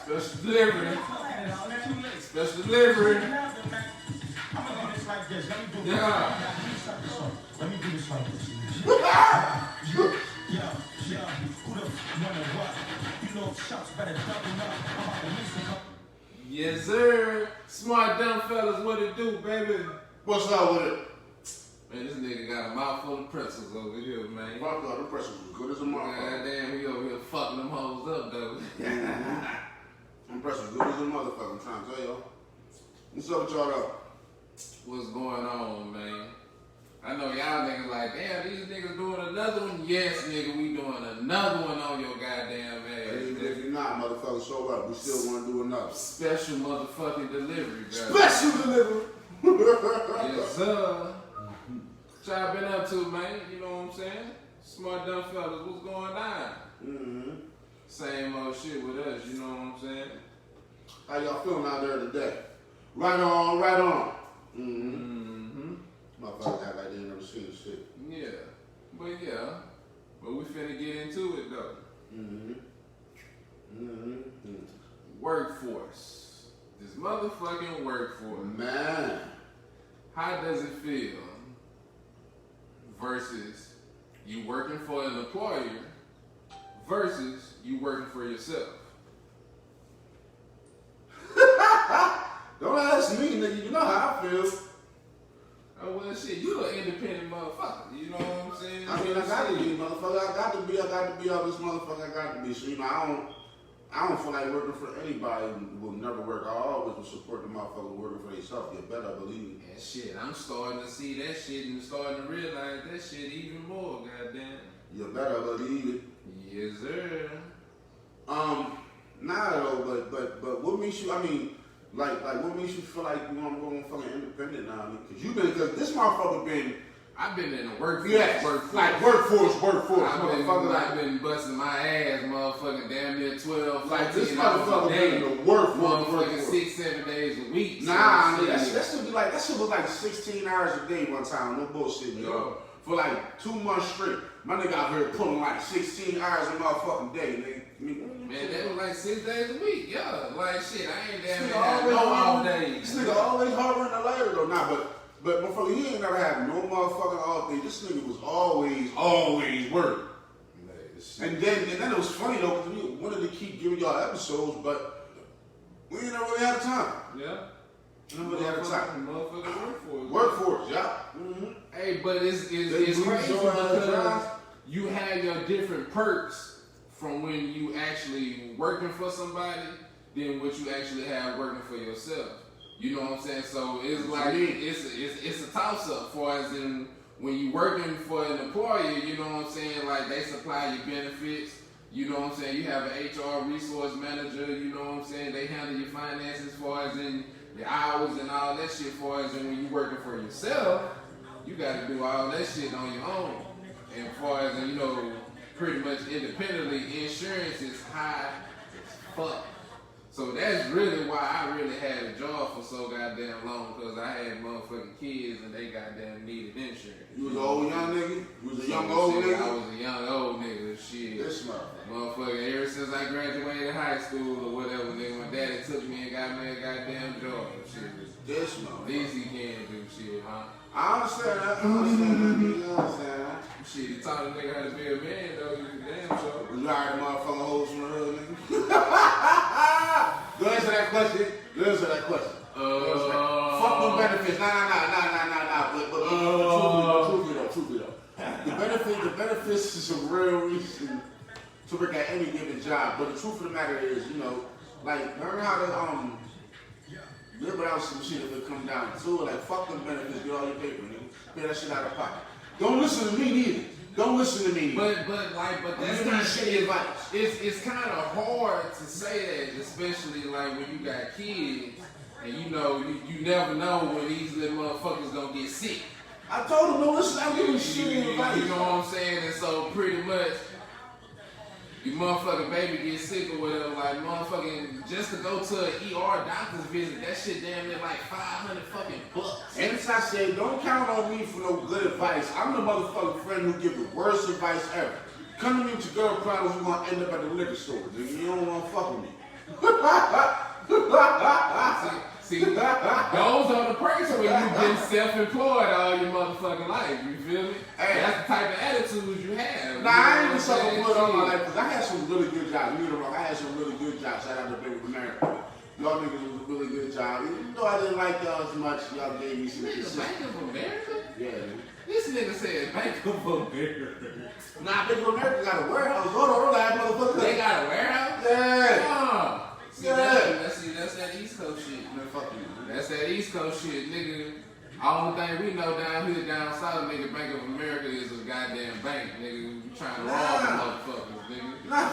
Special delivery. Special delivery. Yeah. Let me do this like this. Yeah. Who the wanna what? You know shots better double up. I'm about to miss a couple. Yes, sir. Smart dumb fellas, what it do, baby? What's up with it? Man, this nigga got a mouthful of pretzels over here, man. Fuck up, the pretzels was good as a motherfucker. Goddamn, he over here fucking them hoes up, though. Them pretzels good as a motherfucker, I'm trying to tell y'all. What's up with y'all though? What's going on, man? I know y'all niggas like, damn, these niggas doing another one. Yes, nigga, we doing another one on your goddamn ass. Even if you're not, motherfucker, so what? We still want to do another. Special motherfucking delivery, guys. Special delivery! Yes, sir. What y'all been up to, man? You know what I'm saying? Smart dumb fellas, what's going on? Mm-hmm. Same old shit with us, you know what I'm saying? How y'all feeling out there today? Right on, right on. Mm-hmm. Motherfucker act like they ain't never seen shit. Yeah. But we finna get into it, though. Workforce. This motherfucking workforce. Man. How does it feel versus you working for an employer versus you working for yourself? Don't ask me, nigga. You know how I feel. Oh, well, shit, you an independent motherfucker. You know what I'm saying? I mean, I got to be, motherfucker. I got to be all this motherfucker. I got to be. So, you know, I don't feel like working for anybody will never work. I always will support the motherfucker working for themselves. You better believe it. Yeah, shit, I'm starting to see that shit and starting to realize that shit even more, goddamn. You better believe it. Yes, sir. Nah, though, but what makes you, I mean, like what makes you feel like you want to go fucking independent now? Because this motherfucker been, I've been in the workforce. Yes, workforce. I've been busting my ass, motherfucking damn near 12, like this 15 hours motherfucker a day. been in the workforce. Motherfucking 6-7 days a week. Nah, so nigga, that shit was like 16 hours a day one time. No bullshit, yo. For like 2 months straight. My nigga out here pulling like 16 hours a motherfucking day, nigga. Man, that was like 6 days a week, yeah. Like shit, I ain't damn near had no off days. This nigga always hovering the ladder though. Nah, but motherfucker, he ain't never had no motherfucking off day. This nigga was always working. And then it was funny though, because we wanted to keep giving y'all episodes, but we ain't never really had time. Yeah. Never really had time. Motherfucking Workforce, yeah. Mm-hmm. Hey, but it's crazy because you have your different perks from when you actually working for somebody than what you actually have working for yourself. You know what I'm saying? So it's like it's a toss up for as in when you working for an employer, you know what I'm saying? Like they supply your benefits, you know what I'm saying? You have an HR resource manager, you know what I'm saying? They handle your finances for as in your hours and all that shit for as in when you working for yourself, you gotta do all that shit on your own. And far as you know, pretty much independently, insurance is high as fuck. So that's really why I really had a job for so goddamn long, because I had motherfucking kids and they goddamn needed insurance. You was an old young nigga? You was a young old nigga? I was a young old nigga, shit. This motherfucker, ever since I graduated high school or whatever, nigga, my daddy took me and got me a goddamn job. Shit. This motherfucker. Least he can do shit, huh? I understand that. You understand that. Shit, he taught a nigga how to be a man, though. You damn sure. You already motherfucking hoes from the hood, nigga. Go answer that question. Fuck the benefits. Nah. But truthfully though. The benefits is a real reason to work at any given job. But the truth of the matter is, you know, like learn how to live without some shit if it come down to it. Like fuck them benefits, get all your paper, nigga. Pay that shit out of pocket. Don't listen to me neither. But that's not shit advice. It's kind of hard to say that, especially like when you got kids and you know you never know when these little motherfuckers gonna get sick. I told him, no, listen, I'm giving shit advice. You know what I'm saying? And so pretty much your motherfucking baby gets sick or whatever, like motherfucking just to go to an ER doctor's visit, that shit damn near like $500 fucking bucks. And as I said, don't count on me for no good advice. I'm the motherfucking friend who give the worst advice ever. Come to me with your girl problems, you're gonna end up at the liquor store. Nigga. You don't wanna fuck with me. See, those are the perks when you've been self-employed all your motherfucking life. You feel me? Hey. That's the type of attitudes you have. Nah, I ain't been You know what I'm self-employed all my saying? life because I had some really good jobs. You know, I had some really good jobs. Shout out to Bank of America. Y'all niggas was a really good job. Even though I didn't like y'all as much, y'all gave me some Nigga, consent. Bank of America? Yeah, nigga. This nigga said Bank of America. Nah, Bank of America got a warehouse. Hold on, that motherfucker. They got a warehouse? Yeah. See, Yeah. that's that East Coast shit. Man, fuck you. That's that East Coast shit, nigga. Only thing we know down here, down south, nigga, Bank of America is a goddamn bank, nigga. You trying to rob the motherfuckers, nigga. Nah,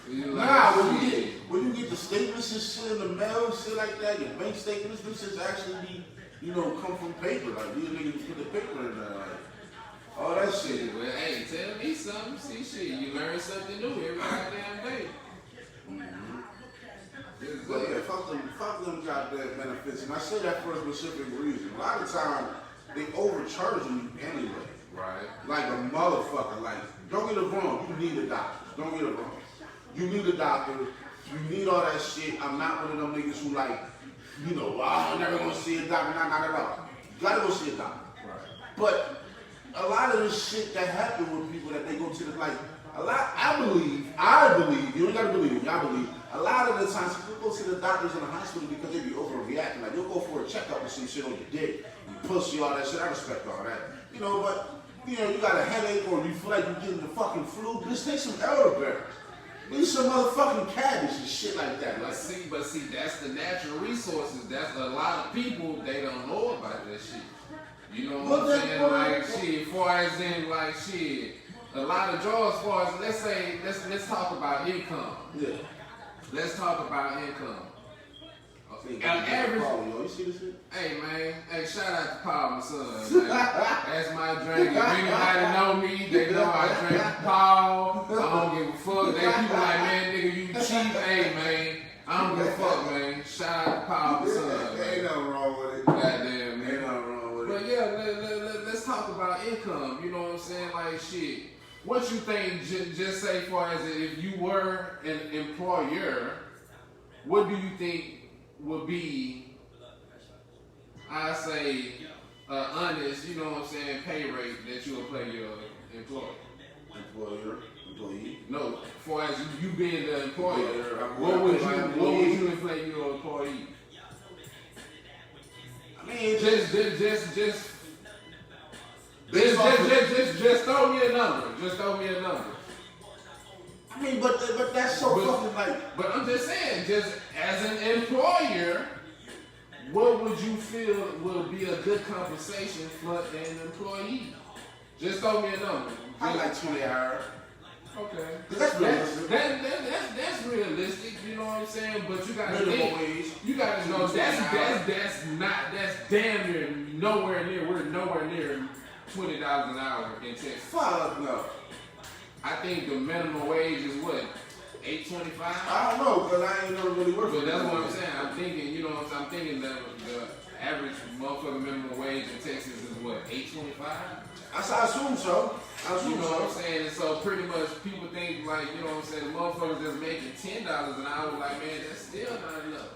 You like, nah. shit. When you get the statements and shit in the mail, shit like that, your bank statements, them shits actually be, you know, come from paper. Like these niggas put the paper in there, like all that shit. Shit, well, hey, tell me something. See, shit, you learn something new every goddamn day. But yeah, fuck them goddamn benefits. And I say that for a specific reason. A lot of times they overcharge you anyway. Right. Like a motherfucker. Like, don't get it wrong, you need a doctor. Don't get it wrong. You need a doctor. You need all that shit. I'm not one of them niggas who like, you know, oh, I'm never gonna see a doctor. Not at all. You gotta go see a doctor. Right. But a lot of this shit that happen with people that they go to the like I believe, you don't gotta believe me, I believe, a lot of the times people go to the doctors in the hospital because they be overreacting. Like you'll go for a checkup or some shit on your dick, you pussy, all that shit. I respect all that. You know, but you know, you got a headache or you feel like you're getting the fucking flu, just take some elderberry. Need some motherfucking cabbage and shit like that. But Like, see, that's the natural resources. That's a lot of people, they don't know about that shit. You know what I'm saying? Like shit, far as in like shit, a lot of jobs, as far as let's talk about income. yeah. Let's talk about income. See, Average. yo, you see this shit? Hey man, hey, shout out to Paul, my son. Man. That's my drink. If anybody know me, they know I drink Paul. I don't give a fuck. They people like, man, nigga, you cheap. Hey man, I don't give a fuck, man. Shout out to Paul, my son. Ain't Man. nothing wrong with it. Goddamn, Ain't man. nothing wrong with it. But yeah, let's talk about income. You know what I'm saying? Like shit. What you think? Just say, far as if you were an employer, what do you think would be, I say, honest, you know what I'm saying, pay rate that you would pay your employee? Employee. No, far as you being the employer, Yeah, what would employee. you inflate your employee? I mean, Just throw me a number. Just throw me a number. I mean, but that's so fucking like. But I'm just saying, just as an employer, what would you feel would be a good compensation for an employee? Just throw me a number. I like 20 hours. Okay. That's realistic. That's realistic, you know what I'm saying? But you gotta Minimum think, wage. you gotta know that's damn near nowhere near. We're nowhere near $20 an hour in Texas. Fuck no. I think the minimum wage is what, $8.25? I don't know, because I ain't never really worked But for that's them. what I'm saying. I'm thinking, you know what I'm saying? I'm thinking that the average motherfucking minimum wage in Texas is what, $8.25? I assume so. I You assume know what I'm so. saying? And so pretty much people think like, you know what I'm saying, the motherfuckers that's making $10 an hour, like, man, that's still not enough.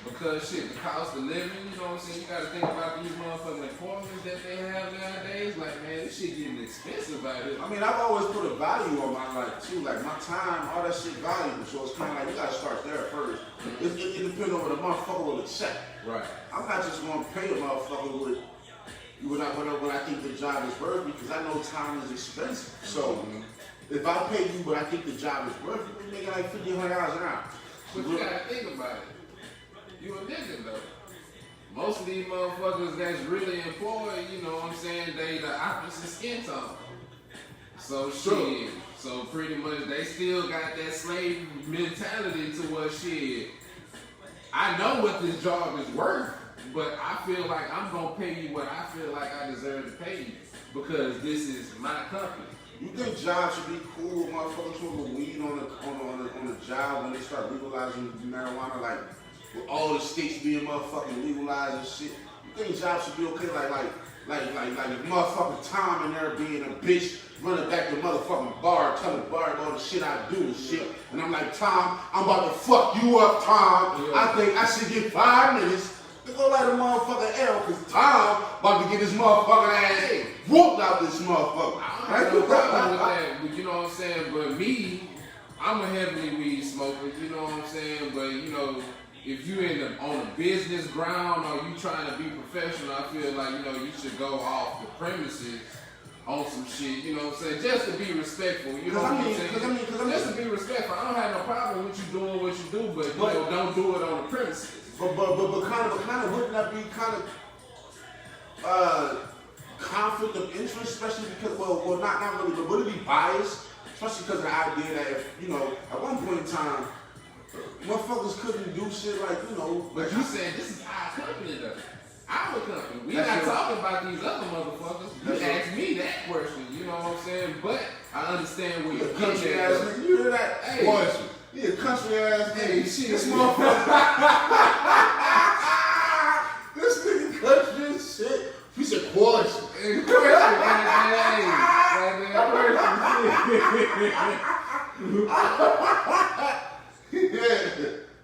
Because shit, the cost of living, you know what I'm saying? You gotta think about these motherfucking apartments that they have nowadays. Like, man, this shit getting expensive out here. I mean, I've always put a value on my life too. Like my time, all that shit valuable. So it's kind of like you gotta start there first. It depends on what a motherfucker will accept. Right. I'm not just gonna pay a motherfucker what I think the job is worth because I know time is expensive. So if I pay you what I think the job is worth, you can make like $50, $100 an hour. But you gotta think about it. You a nigga though. Most of these motherfuckers that's really employed, you know what I'm saying, they the opposite skin tone. So shit. So pretty much they still got that slave mentality to what shit. I know what this job is worth, but I feel like I'm gonna pay you what I feel like I deserve to pay you because this is my company. You think jobs should be cool with motherfuckers smoking weed on the job when they start legalizing marijuana, like with all the states being motherfucking legalized and shit? You think jobs should be okay? Like if motherfucking Tom in there being a bitch running back to the motherfucking bar, telling the bar all the shit I do and shit, and I'm like, Tom, I'm about to fuck you up, Tom. Yeah. I think I should get 5 minutes to go light a motherfucking L, cause Tom about to get his motherfucking ass whooped out this motherfucker. I don't have no problem with that, but you know what I'm saying? But me, I'm a heavily weed smoker, you know what I'm saying? But you know, if you on a business ground or you trying to be professional, I feel like, you know, you should go off the premises on some shit, you know what I'm saying? Just to be respectful, you know what I'm saying? Just to be respectful. I don't have no problem with you doing what you do, but you know, don't do it on the premises. But kind of wouldn't that be kind of conflict of interest, especially because well not really, but would it be biased, especially because of the idea that if, you know, at one point in time motherfuckers couldn't do shit like, you know. But you said this is our company though. Our company. We not talking about these other motherfuckers. You asked me that question, you know what I'm saying? But I understand where you're country ass nigga. You hear that? Hey. Question. Yeah, country ass nigga. Hey, shit. This motherfucker. This nigga country as shit. He said question. Yeah,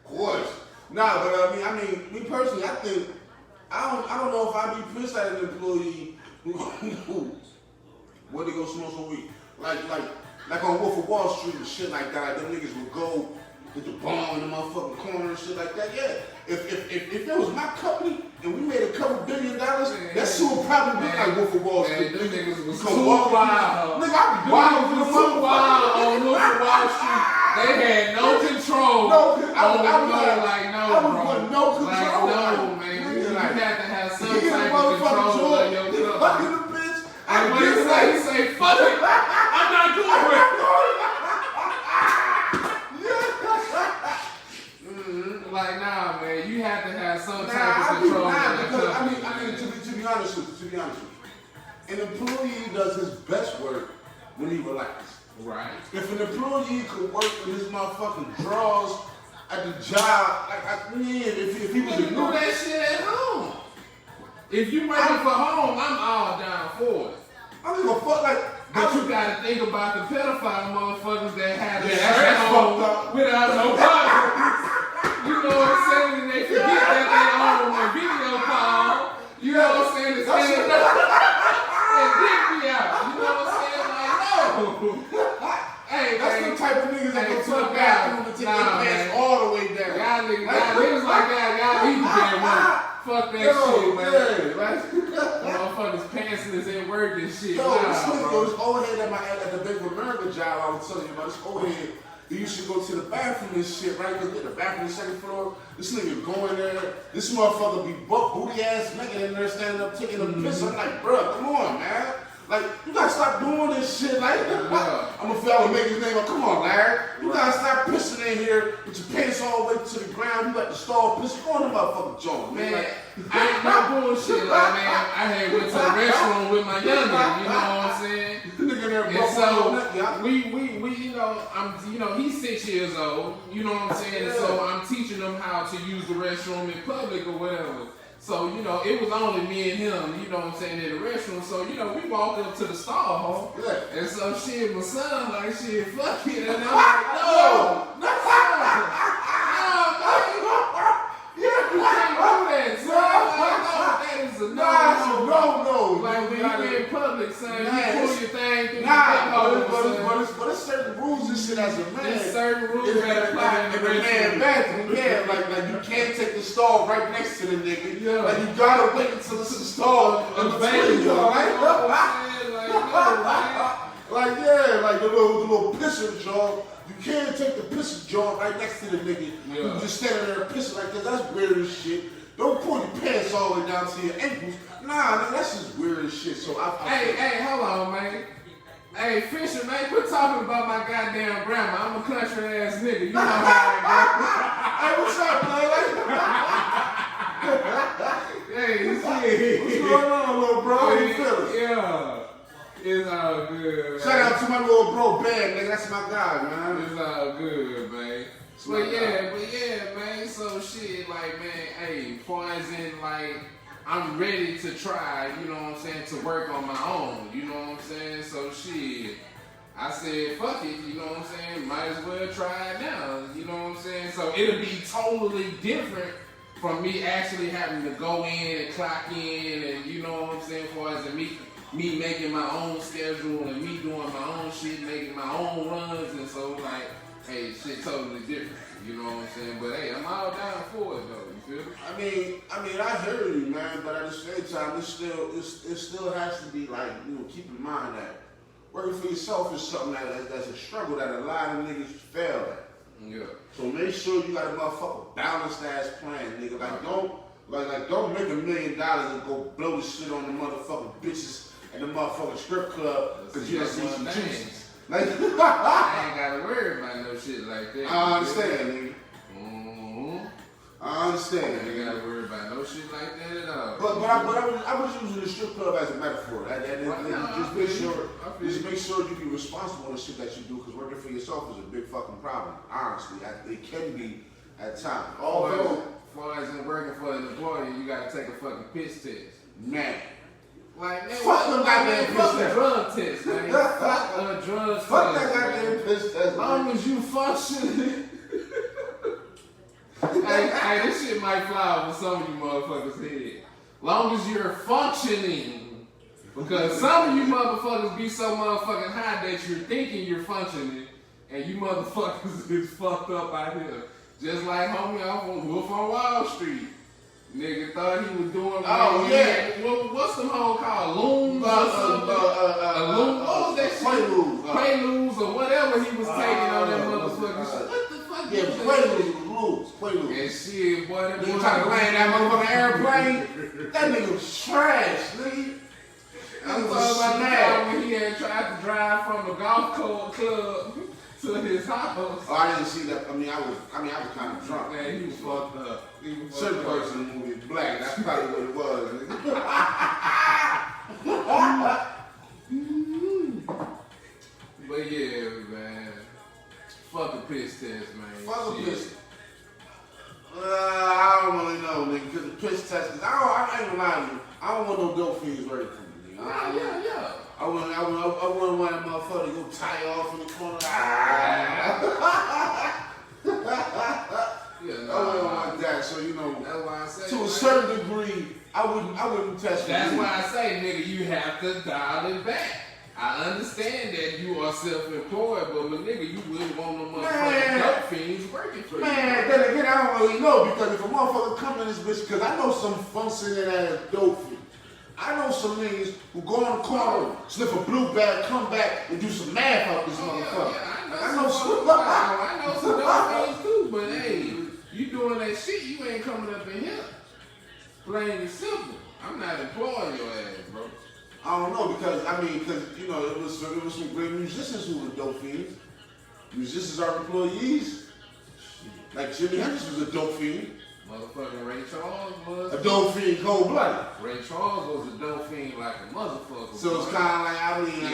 question. Nah, but I mean, me personally, I think I don't know if I'd be pissed at an employee who when they go smoke some weed. Like on Wolf of Wall Street and shit like that. Like them niggas would go with the bomb in the motherfucking corner and shit like that. Yeah. If it was my company and we made a couple $1 billion, that shit would probably be like Wolf of Wall Street. Them niggas was Go too walk wild. Nigga, I be wild with the Too wild on Wolf of Wall Street. They had no control. No, I was like, no, I was bro. putting no control. Like, no, man. You Like, have to have some he type of motherfucking control of joy. your He company. fucking the bitch. And what he say, fuck it. I'm not doing it. Like, nah, man, you have to have some type of control. To be honest with you, an employee does his best work when he relaxes. Right. If an employee could work with his motherfucking drawers at the job, if he was You can do that shit at home. If you working for home, I'm all down for it. I don't give a fuck, like. But you gotta think about the pedophile motherfuckers that have Yeah, their that's shirt fucked on up. without no buttons. You know what I'm saying? And they forget that they own a video call. You know what I'm saying? It's standing up and dick me out. You know what I'm saying? Like, no. Hey, That's man. the type of niggas that Hey, go to the fuck bathroom to take nah, their pants man. all the way down. Y'all niggas like that, y'all need to get work. Fuck that shit, man. Yeah, Motherfuckers pantsless at work and shit. Yo, Nah, this old head at the Bank of America job I was telling you about, this old head, he used to go to the bathroom and shit, right? Because the bathroom on the second floor, this nigga go in there, this motherfucker be buck booty ass naked in there standing up taking a piss. I'm like, bruh, come on, man. Like, you gotta stop doing this shit. Like, I'm gonna feel like make his name up. Come on, Larry. You gotta stop pissing in here with your pants all the way to the ground. You got the stall piss. Go on the motherfucking joint, man, man. I ain't no bullshit. Like, man, I had went to the restroom with my youngin', you know what I'm saying? Nigga there, And so we, you know, he's 6 years old, you know what I'm saying? And so I'm teaching him how to use the restroom in public or whatever. So, you know, it was only me and him, you know what I'm saying, in the restroom. So, you know, we walked up to the stall, and so shit, my son like, shit, fuck it. And I'm like, no, you can't do that, son. Like, no, that is a no. Like, when you in public, son, you pull your thing through But it's certain rules and shit as a man. There's certain rules It's that apply in in the the man restroom. bathroom. Yeah, like you can't take the stall right next to the nigga. Yeah. Like you gotta wait until it's a stall in between you, like yeah, like the little pisser jaw. You can't take the pisser jaw right next to the nigga. Yeah. You just standing there pissing like that. That's weird as shit. Don't pull your pants all the way down to your ankles. Nah, man, that's just weird as shit. So Hey, hold on, man. Hey, Fisher, man, quit talking about my goddamn grandma. I'm a country ass nigga. You know how I Hey, what's up, man? go. Hey, shit. What's going on, little bro? How you feeling? Yeah. It's all good, man. Shout out to my little bro Ben, nigga. That's my guy, man. It's all good, man. But yeah, man. So shit, like, man, hey, far as in, like, I'm ready to try, you know what I'm saying, to work on my own, you know what I'm saying? So shit, I said, fuck it, you know what I'm saying? Might as well try it now, you know what I'm saying? So it'll be totally different from me actually having to go in and clock in and, you know what I'm saying, as far as in me making my own schedule and me doing my own shit, making my own runs, and so like, hey, shit totally different, you know what I'm saying? But hey, I'm all down for it though, you feel me? I mean, I hear you, man, but at the same time, it still has to be like, you know, keep in mind that working for yourself is something that's a struggle that a lot of niggas fail at. Yeah. So make sure you got a motherfucker balanced ass plan, nigga. Like don't make $1 million and go blow the shit on the motherfucking bitches at the motherfucking strip club because you done seen some juices. Like, I ain't gotta worry about no shit like that. I understand, nigga. Mm-hmm. I understand, I ain't nigga. gotta worry about no shit like that at all. But I was using the strip club as a metaphor. Just make sure you be responsible in the shit that you do, because working for yourself is a big fucking problem. Honestly, it can be at times. Although, as far as in working for an employer, you gotta take a fucking piss test. man, Like, man, fuck them goddamn piss fuck a test. drug test, man. Fuck a drug test. Fuck that goddamn piss test. As long as you function. hey, this shit might fly over some of you motherfuckers' head. Long as you're functioning. Because some of you motherfuckers be so motherfucking high that you're thinking you're functioning, and you motherfuckers is fucked up out here. Just like homie off on Wolf on Wall Street. Nigga thought he was doing what's the whole called? Looms or something? Loom, what was that shit? Quaaludes or whatever he was taking on that motherfucking shit. What the fuck? Yeah, Quaaludes. And shit, boy, that Nigga boy trying to land that motherfucking airplane. That nigga was trash, nigga. I'm talking about now when he had tried to drive from the golf club to his house. Oh, I didn't see that. I mean, I was kind of drunk. Man, he was fucked up. Certain person in the movie is black. That's probably what it was. Nigga. But yeah, man. Fuck a piss test, man. Fuck a Shit. piss. I don't really know, nigga, because the piss test. Cause I ain't gonna lie to you. I don't want no dope fiends working for me, nigga. Yeah. I wouldn't want that motherfucker to go tie off in the corner. Yeah, I wouldn't want that. So you know, that's why I say. to a certain degree, I wouldn't test. That's why I say, nigga, you have to dial it back. I understand that you are self-employed, but nigga, you wouldn't want no motherfucking dope fiends working for you. Man, then again, I don't really know, because if a motherfucker come in this bitch, because I know some functioning ass dope fiends. I know some niggas who go on the corner, sniff a blue bag, come back, and do some math out this motherfucker. Yeah, I know some dope fiends too, but hey, you doing that shit, you ain't coming up in here. Plain and simple. I'm not employing your ass, bro. I don't know, because you know, it was some great musicians who were dope fiends. Musicians are employees. Like Jimi Hendrix was a dope fiend. Motherfucking Ray Charles was. A dope fiend, cold-blooded. Ray Charles was a dope fiend like a motherfucker. So it's kind of like, I don't know.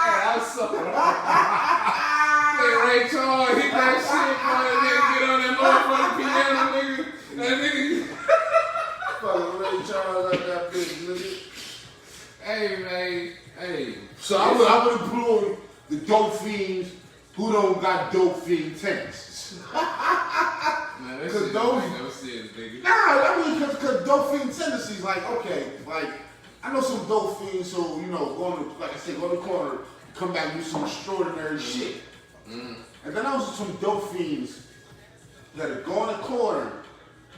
Hey, I'm sorry. Ray Charles hit that shit, boy, and then get on that motherfucking piano, nigga. That nigga. Fucking Ray Charles like that bitch, nigga. Hey, man. Hey. So I would employ the dope fiends who don't got dope fiend tendencies. Man, that shit don't make no sense, nigga. Nah, I mean, because dope fiend tendencies, like, okay, like, I know some dope fiends who, you know, go to the corner, come back and do some extraordinary shit. Mm. And then I was some dope fiends that go in the corner,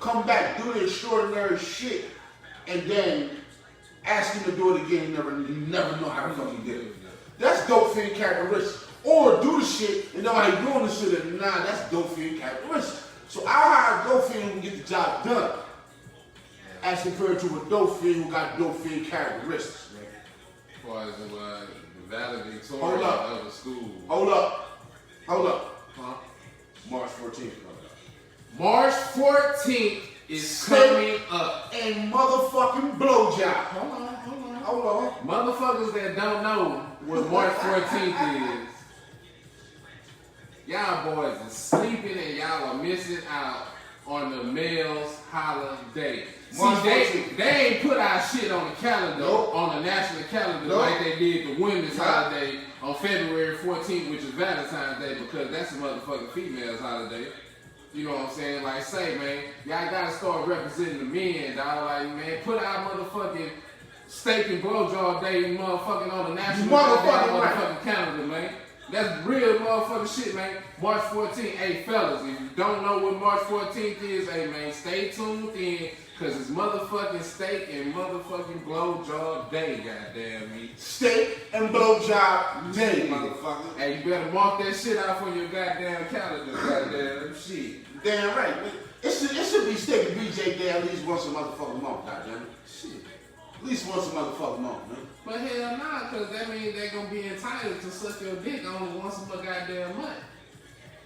come back, do the extraordinary shit, and then ask him to do it again. You never know how the fuck he did it. That's dope fiend characteristic. Or do the shit and nobody doing the shit, and nah, that's dope fiend characteristic. So I'll hire a dope fiend who can get the job done, as compared to a dope fiend who got dope fiend characteristics. As far as the valedictorian Hold up. of the school. Hold up. Huh? March 14th. March 14th is Steak coming up. and motherfucking blowjob. Hold on. Motherfuckers that don't know what March 14th is, y'all boys is sleeping and y'all are missing out on the male's holiday. March See, 14th. they ain't put our shit on the calendar, Nope. on the national calendar, Nope. like they did the women's Nope. holiday on February 14th, which is Valentine's Day, because that's a motherfucking female's holiday. You know what I'm saying? Like, say, man, y'all gotta start representing the men, dog. Like, man, put our motherfucking steak and blowjob day motherfucking on the national motherfucking calendar, man. That's real motherfucking shit, man. March 14th. Hey, fellas, if you don't know what March 14th is, hey, man, stay tuned in, because it's motherfucking steak and motherfucking blowjob day, goddamn me. Steak and blowjob day, motherfucker. Hey, you better mark that shit off on your goddamn calendar, goddamn shit. Damn right. It should be steak and BJ day at least once a motherfucking month, goddamn. Shit. At least once a motherfucking month, man. But hell nah, cause that means they gonna be entitled to suck your dick only once a goddamn month.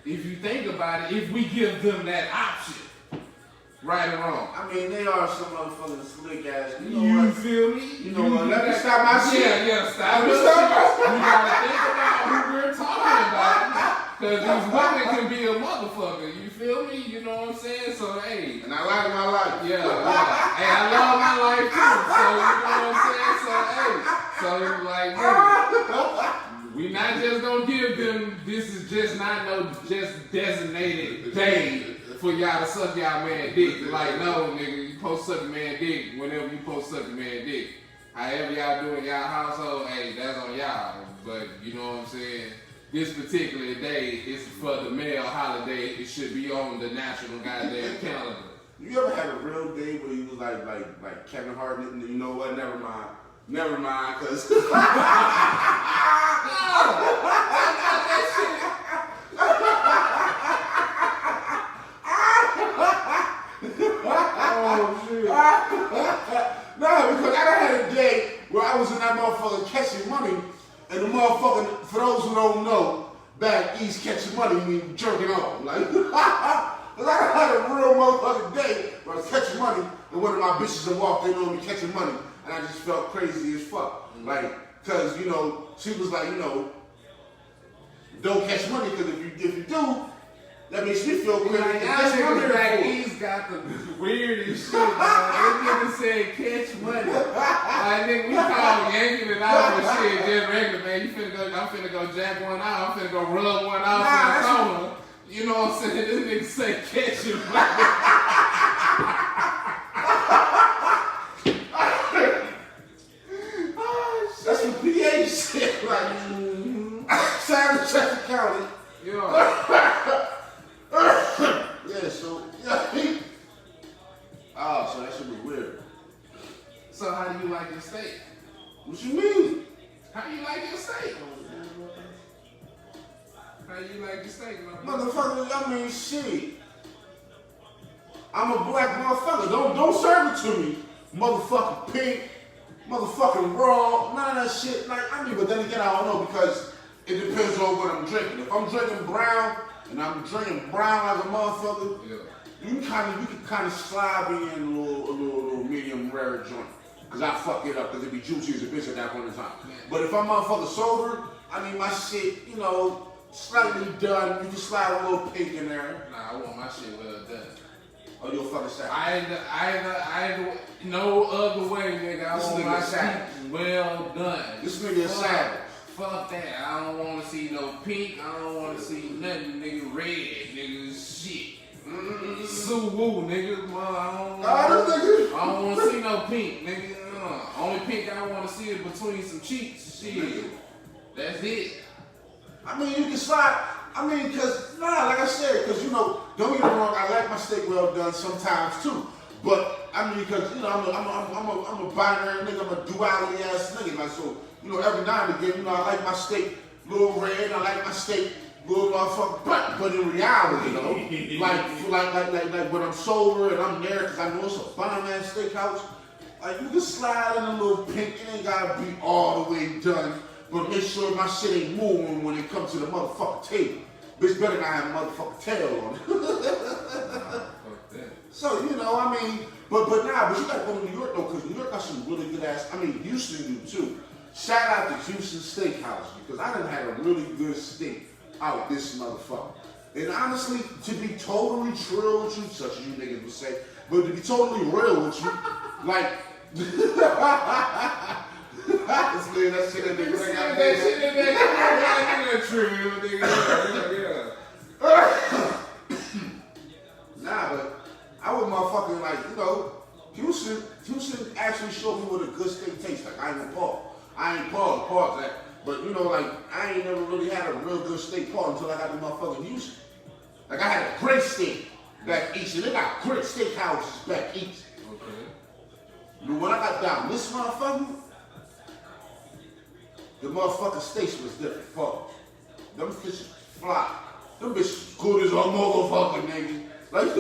If you think about it, if we give them that option, right or wrong. I mean, they are some motherfucking slick ass. You know You what? feel me? You know what? Let me stop my shit. Yeah, stop Let me your stop shit. my You gotta think about who we're talking about. Cause these women can be a motherfucker. You feel me? You know what I'm saying? So hey. And I like my life. Yeah. Hey, I love my life too. So you know what I'm saying? So hey. So like, nigga, we not just gonna give them, this is just not no just designated day for y'all to suck y'all man dick. Like, no, nigga, you supposed to suck a man dick whenever you supposed to suck a man dick. However y'all do in y'all household, hey, that's on y'all. But you know what I'm saying? This particular day is for the male holiday. It should be on the national goddamn calendar. You ever had a real day where you was like Kevin Hart and you know what? Never mind, cause Oh shit. no, because I done had a day where I was in that motherfucker catching money, and the motherfucker, for those who don't know, back east catching money mean jerking off. Like, cause I had a real motherfucking day where I was catching money, and one of my bitches had walked in on me catching money, and I just felt crazy as fuck. Like, cause you know, she was like, you know, don't catch money, cause if you do, that makes me feel crazy. Like, y'all niggas back east got the weirdest shit, man. They niggas said catch money. Like, nigga, we call yanking it out and shit, just regular, man. I'm finna go jack one out. I'm finna go rub one out in the corner. You know what I'm saying? This nigga say catch it money. That's some PA shit, like, Savage Chester County. Yo. Yeah, so, yeah. Oh, so that should be weird. So how do you like your steak? What you mean? How you like your steak? How you like your steak, motherfucker? Motherfucker, I mean, shit. I'm a black motherfucker. Don't serve it to me. Motherfucking pink, motherfucking raw, none of that shit. Like, I mean, but then again, I don't know because it depends on what I'm drinking. If I'm drinking brown, and I'm drinking brown like a motherfucker, Yeah. you can kind of slide me in a little medium rare joint. Cause I fuck it up, cause it be juicy as a bitch at that point in time. Yeah. But if I'm motherfucker sober, I mean my shit, you know, slightly done. You can slide a little pink in there. Nah, I want my shit well done. Or you'll fucking say, I ain't no other way, nigga. I This want nigga my savage. shit well done. This nigga is savage. Fuck that. I don't want to see no pink. I don't want to see nothing, nigga. Red, nigga. Shit. Sue Woo, nigga. I don't want to see no pink, nigga. Only pink I want to see is between some cheeks. Shit. That's it. I mean, you can slide. I mean, cause like I said, cause you know, don't get me wrong. I like my steak well done sometimes too. But I mean, cause you know, I'm a binary nigga. I'm a duality ass nigga. Like so, you know, every now and again, you know, I like my steak a little red. I like my steak a little motherfucking black. But in reality, though, like when I'm sober and I'm there, cause I know it's a fine ass steakhouse. Like you can slide in a little pink. It ain't gotta be all the way done. But make sure my shit ain't moving when it comes to the motherfucking table. Bitch better not have a motherfucking tail on it. Fuck that. So, you know, I mean, but you gotta go to New York though, because New York got some really good ass, I mean, Houston do too. Shout out to Houston Steakhouse, because I done had a really good steak out this motherfucker. And honestly, to be totally real with you, such as you niggas would say, but to be totally real with you, like, that shit in there. That shit in there. Nah, but I would motherfucking like, you know, Houston actually showed me what a good steak tastes like. I ain't pause that. But you know, like, I ain't never really had a real good steak pause until I got to motherfucking Houston. Like, I had a great steak back east, and they got great steakhouses back east. Okay. But when I got down this motherfucker, the motherfucking steaks was different. Pause. Them fishes fly. Them bitches good as a motherfucker, nigga. Like,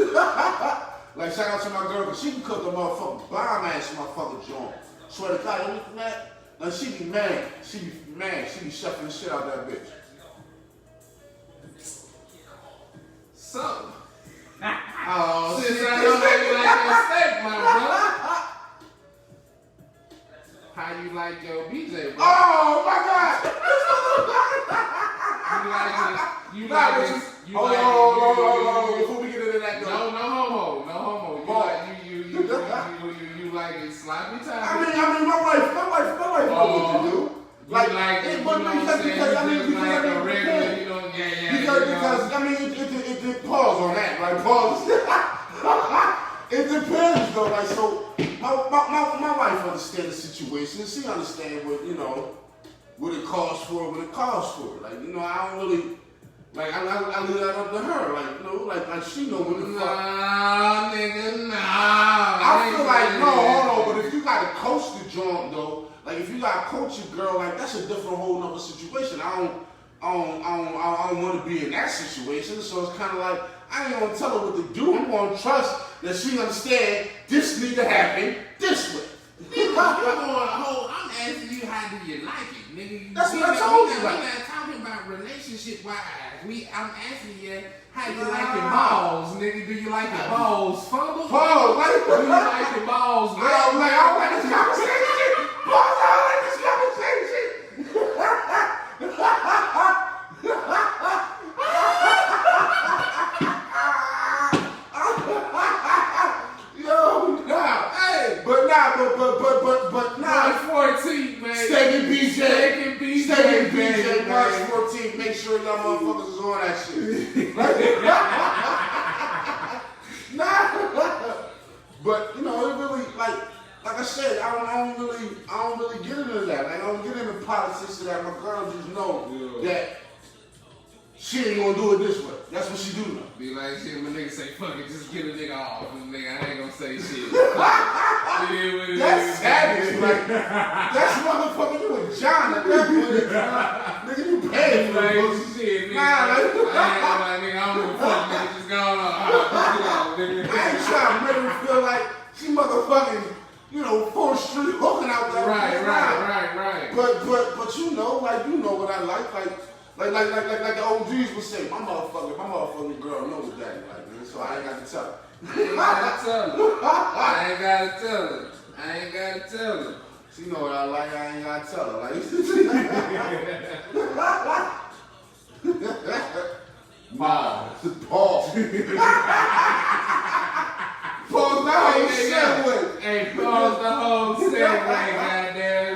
like, shout out to my girl, because she can cook a motherfucking bomb-ass motherfucking joint. Swear to God, anything that, like, she be mad. She be shuffling the shit out that bitch. So, Oh, since I know how you like your steak, my brother, how you like your BJ, bro? Oh my God! You like it? Hold on. Before we get into that, though. No homo. You like it sloppy time? I mean, my wife knows what to do. Like, Because I mean, it pause on that, right? Pause. It depends, though. Like, so my wife understands the situation. She understands what, you know, what it calls for, what it calls for. Like, you know, I don't really. Like, I leave that up to her. Like, you know, like she know what the fuck. Nah, nigga, nah. I feel like, no, hold on, but if you gotta coach the joint, though, like, if you gotta coach your girl, like, that's a different whole nother situation. I don't want to be in that situation, so it's kind of like, I ain't gonna tell her what to do. I'm gonna trust that she understand this need to happen this way. I'm asking you, how do you like it, nigga? That's what I told you. We're not talking about relationship-wise. I'm asking you, how you like your balls, nigga? Do you like your balls fumble? Pause, Do you like your balls? I don't like this conversation. Pause, I don't like this conversation. Yo, nah. Hey, but nah. 14th, man. Steak and BJ, man. March 14th. Make sure y'all motherfuckers is on that shit. Nah. But you know, it really like I said, I don't really get into that. Like, I don't get into politics of that. My girl just know that she ain't gonna do it this way. That's what she do now. Be like, shit, my nigga say, fuck it, just get a nigga off. Nigga, I ain't gonna say shit. That's savage. Like, that's motherfucking you and John at that point. Nigga, you paying for like, it. shit, nigga. Nah, I ain't nigga, I don't give a fuck, nigga, just go on. Nigga. I ain't trying to make her feel like she motherfucking, you know, 4th Street hooking out that. Right. But you know, like, you know what I like the OGs would say, my motherfucking girl knows what daddy like, man, so I ain't got to tell her. I ain't gotta tell her. She know what I like, I ain't got to tell her. Like, Paul. Pause the whole segue. Hey, pause the whole segue, goddamn.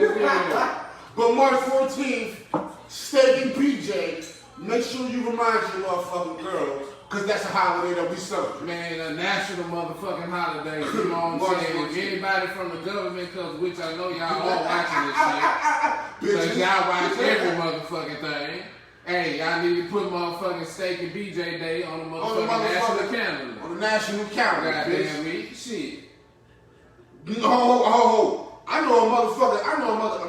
But March 14th, Steak and PJ, make sure you remind your motherfucking girl, because that's a holiday that we celebrate. Man, a national motherfucking holiday, you know what I'm saying? If anybody from the government comes, which I know y'all all watching this shit, because y'all watch every motherfucking thing. Hey, y'all need to put motherfucking Steak and BJ Day on the motherfucking national calendar. On the national calendar, Goddamn me, shit. Oh. I know a motherfucker, I'm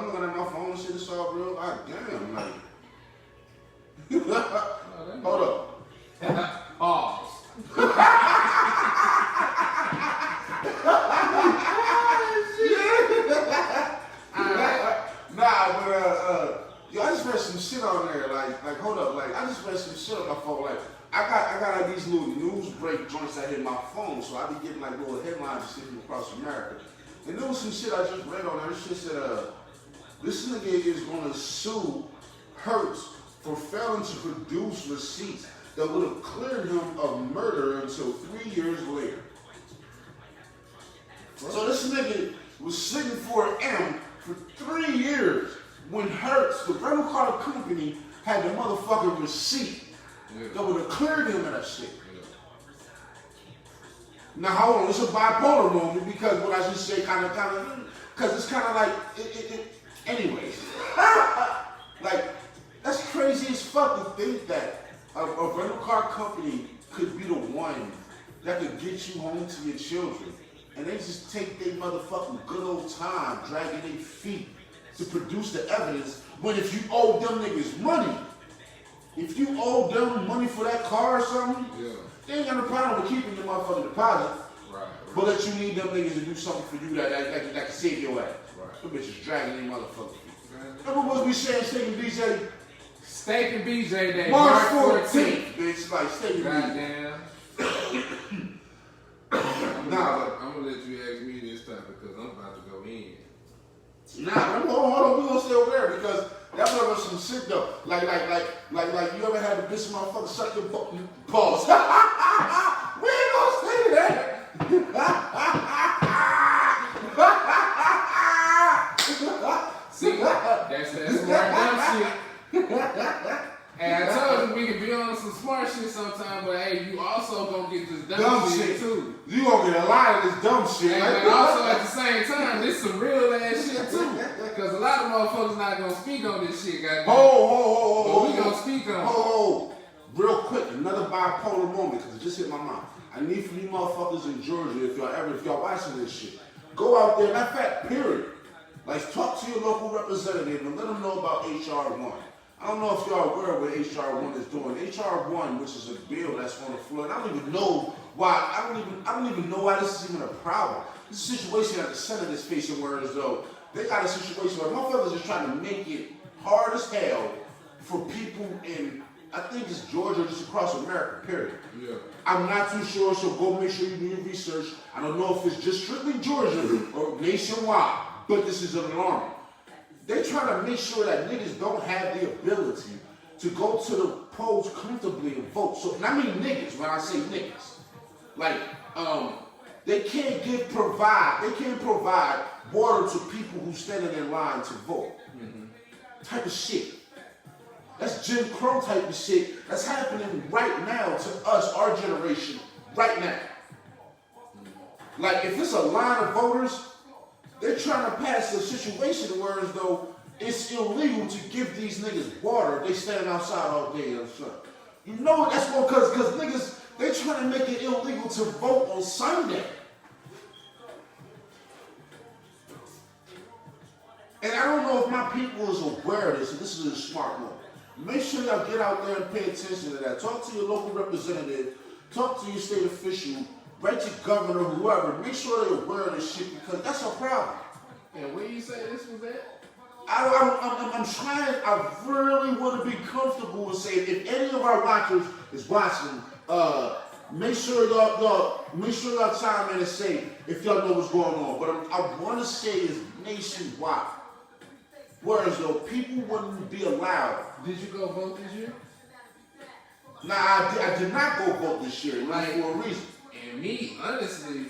looking at my phone and shit, it's all real. Damn, like. Hold up. Pause. Nah, but yo, I just read some shit on there. Like, hold up. up. Like I just read some shit on my phone. Like I got like these little news break joints that hit my phone, so I be getting like little headlines and shit from across America. And there was some shit I just read on there. This shit said, this nigga is gonna sue Hertz for failing to produce receipts that would have cleared him of murder until 3 years later. So this nigga was sitting for M for 3 years when Hertz, the rental car company, had the motherfucking receipt that would have cleared him of that shit. Now hold on, it's a bipolar moment because what I just say kind of, because it's kind of like, anyways. Like, that's crazy as fuck to think that a rental car company could be the one that could get you home to your children. And they just take their motherfucking good old time dragging their feet to produce the evidence when if you owe them niggas money, if you owe them money for that car or something, they ain't got no problem with keeping your motherfucking deposit. Right. But that you need them niggas to do something for you that can save your ass. Right. Them bitches dragging their motherfucking feet. Remember what we saying, Steak and BJ? Steak and BJ Day, March 14th, bitch. Like, Steak and Goddamn. Nah, I'm gonna let you ask me this time because I'm about to go in. Nah, hold on, we gonna stay over there because that was some shit though. Like you ever had a bitch motherfucker suck your balls? We ain't gonna say that. See, that's smart dumb shit. And I told you we could be on some smart shit sometime, but hey, you also gonna get this dumb shit too. You gonna get a lot of this dumb shit. And also at the same time, this some real ass shit too. Because a lot of motherfuckers not gonna speak on this shit, goddamn. But we gonna speak on it. Real quick, another bipolar moment, because it just hit my mind. I need for you motherfuckers in Georgia, if y'all watching this shit, go out there, matter of fact, period. Like, talk to your local representative and let them know about HR 1. I don't know if y'all aware of what HR 1 is doing. HR 1, which is a bill that's on the floor, and I don't even know why. I don't even know why this is even a problem. This situation that the Senate is facing, where as though they got a situation where motherfuckers is trying to make it hard as hell for people in, I think it's Georgia, just across America, period. Yeah. I'm not too sure, so go make sure you do your research. I don't know if it's just strictly Georgia or nationwide, but this is alarming. They trying to make sure that niggas don't have the ability to go to the polls comfortably and vote. So, and I mean niggas when I say niggas. Like, they can't provide water to people who standing in line to vote. Type of shit. That's Jim Crow type of shit that's happening right now to us, our generation, right now. Like, if it's a line of voters, they're trying to pass a situation where as though it's illegal to give these niggas water if they stand outside all day in the sun. You know that's because niggas, they trying to make it illegal to vote on Sunday. And I don't know if my people is aware of this, and this is a smart move. Make sure y'all get out there and pay attention to that. Talk to your local representative, talk to your state official, write your governor, whoever. Make sure they're aware of this shit because that's a problem. And where you say this was at? I'm trying, I really want to be comfortable and say if any of our watchers is watching, make sure y'all chime in and say if y'all know what's going on. But I want to say it's nationwide. Whereas though people wouldn't be allowed. Did you go vote this year? Nah, I did not go vote this year, like for a reason. And me, honestly,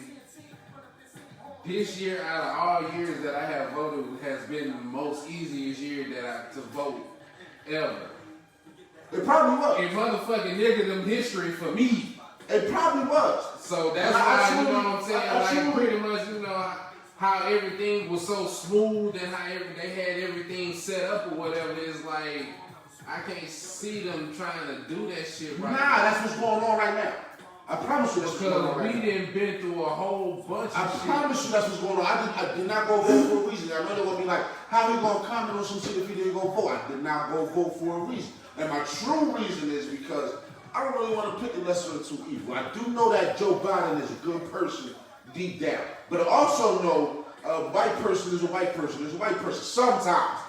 this year out of all years that I have voted has been the most easiest year to vote ever. It probably was. In motherfucking niggerdom history for me. It probably was. So that's why, you know what I'm saying? Like pretty much, you know, how everything was so smooth and how they had everything set up or whatever. It's like, I can't see them trying to do that shit right now. Nah, that's what's going on right now. I promise you that's what's going on right now. Because we done been through a whole bunch of shit. I promise you that's what's going on. I did not go vote for a reason. I know they're going to be like, how are we going to comment on some shit if he didn't go vote? I did not go vote for a reason. And my true reason is because I don't really want to pick the lesser of two evil. I do know that Joe Biden is a good person deep down. But I also know a white person is a white person. Is a white person sometimes.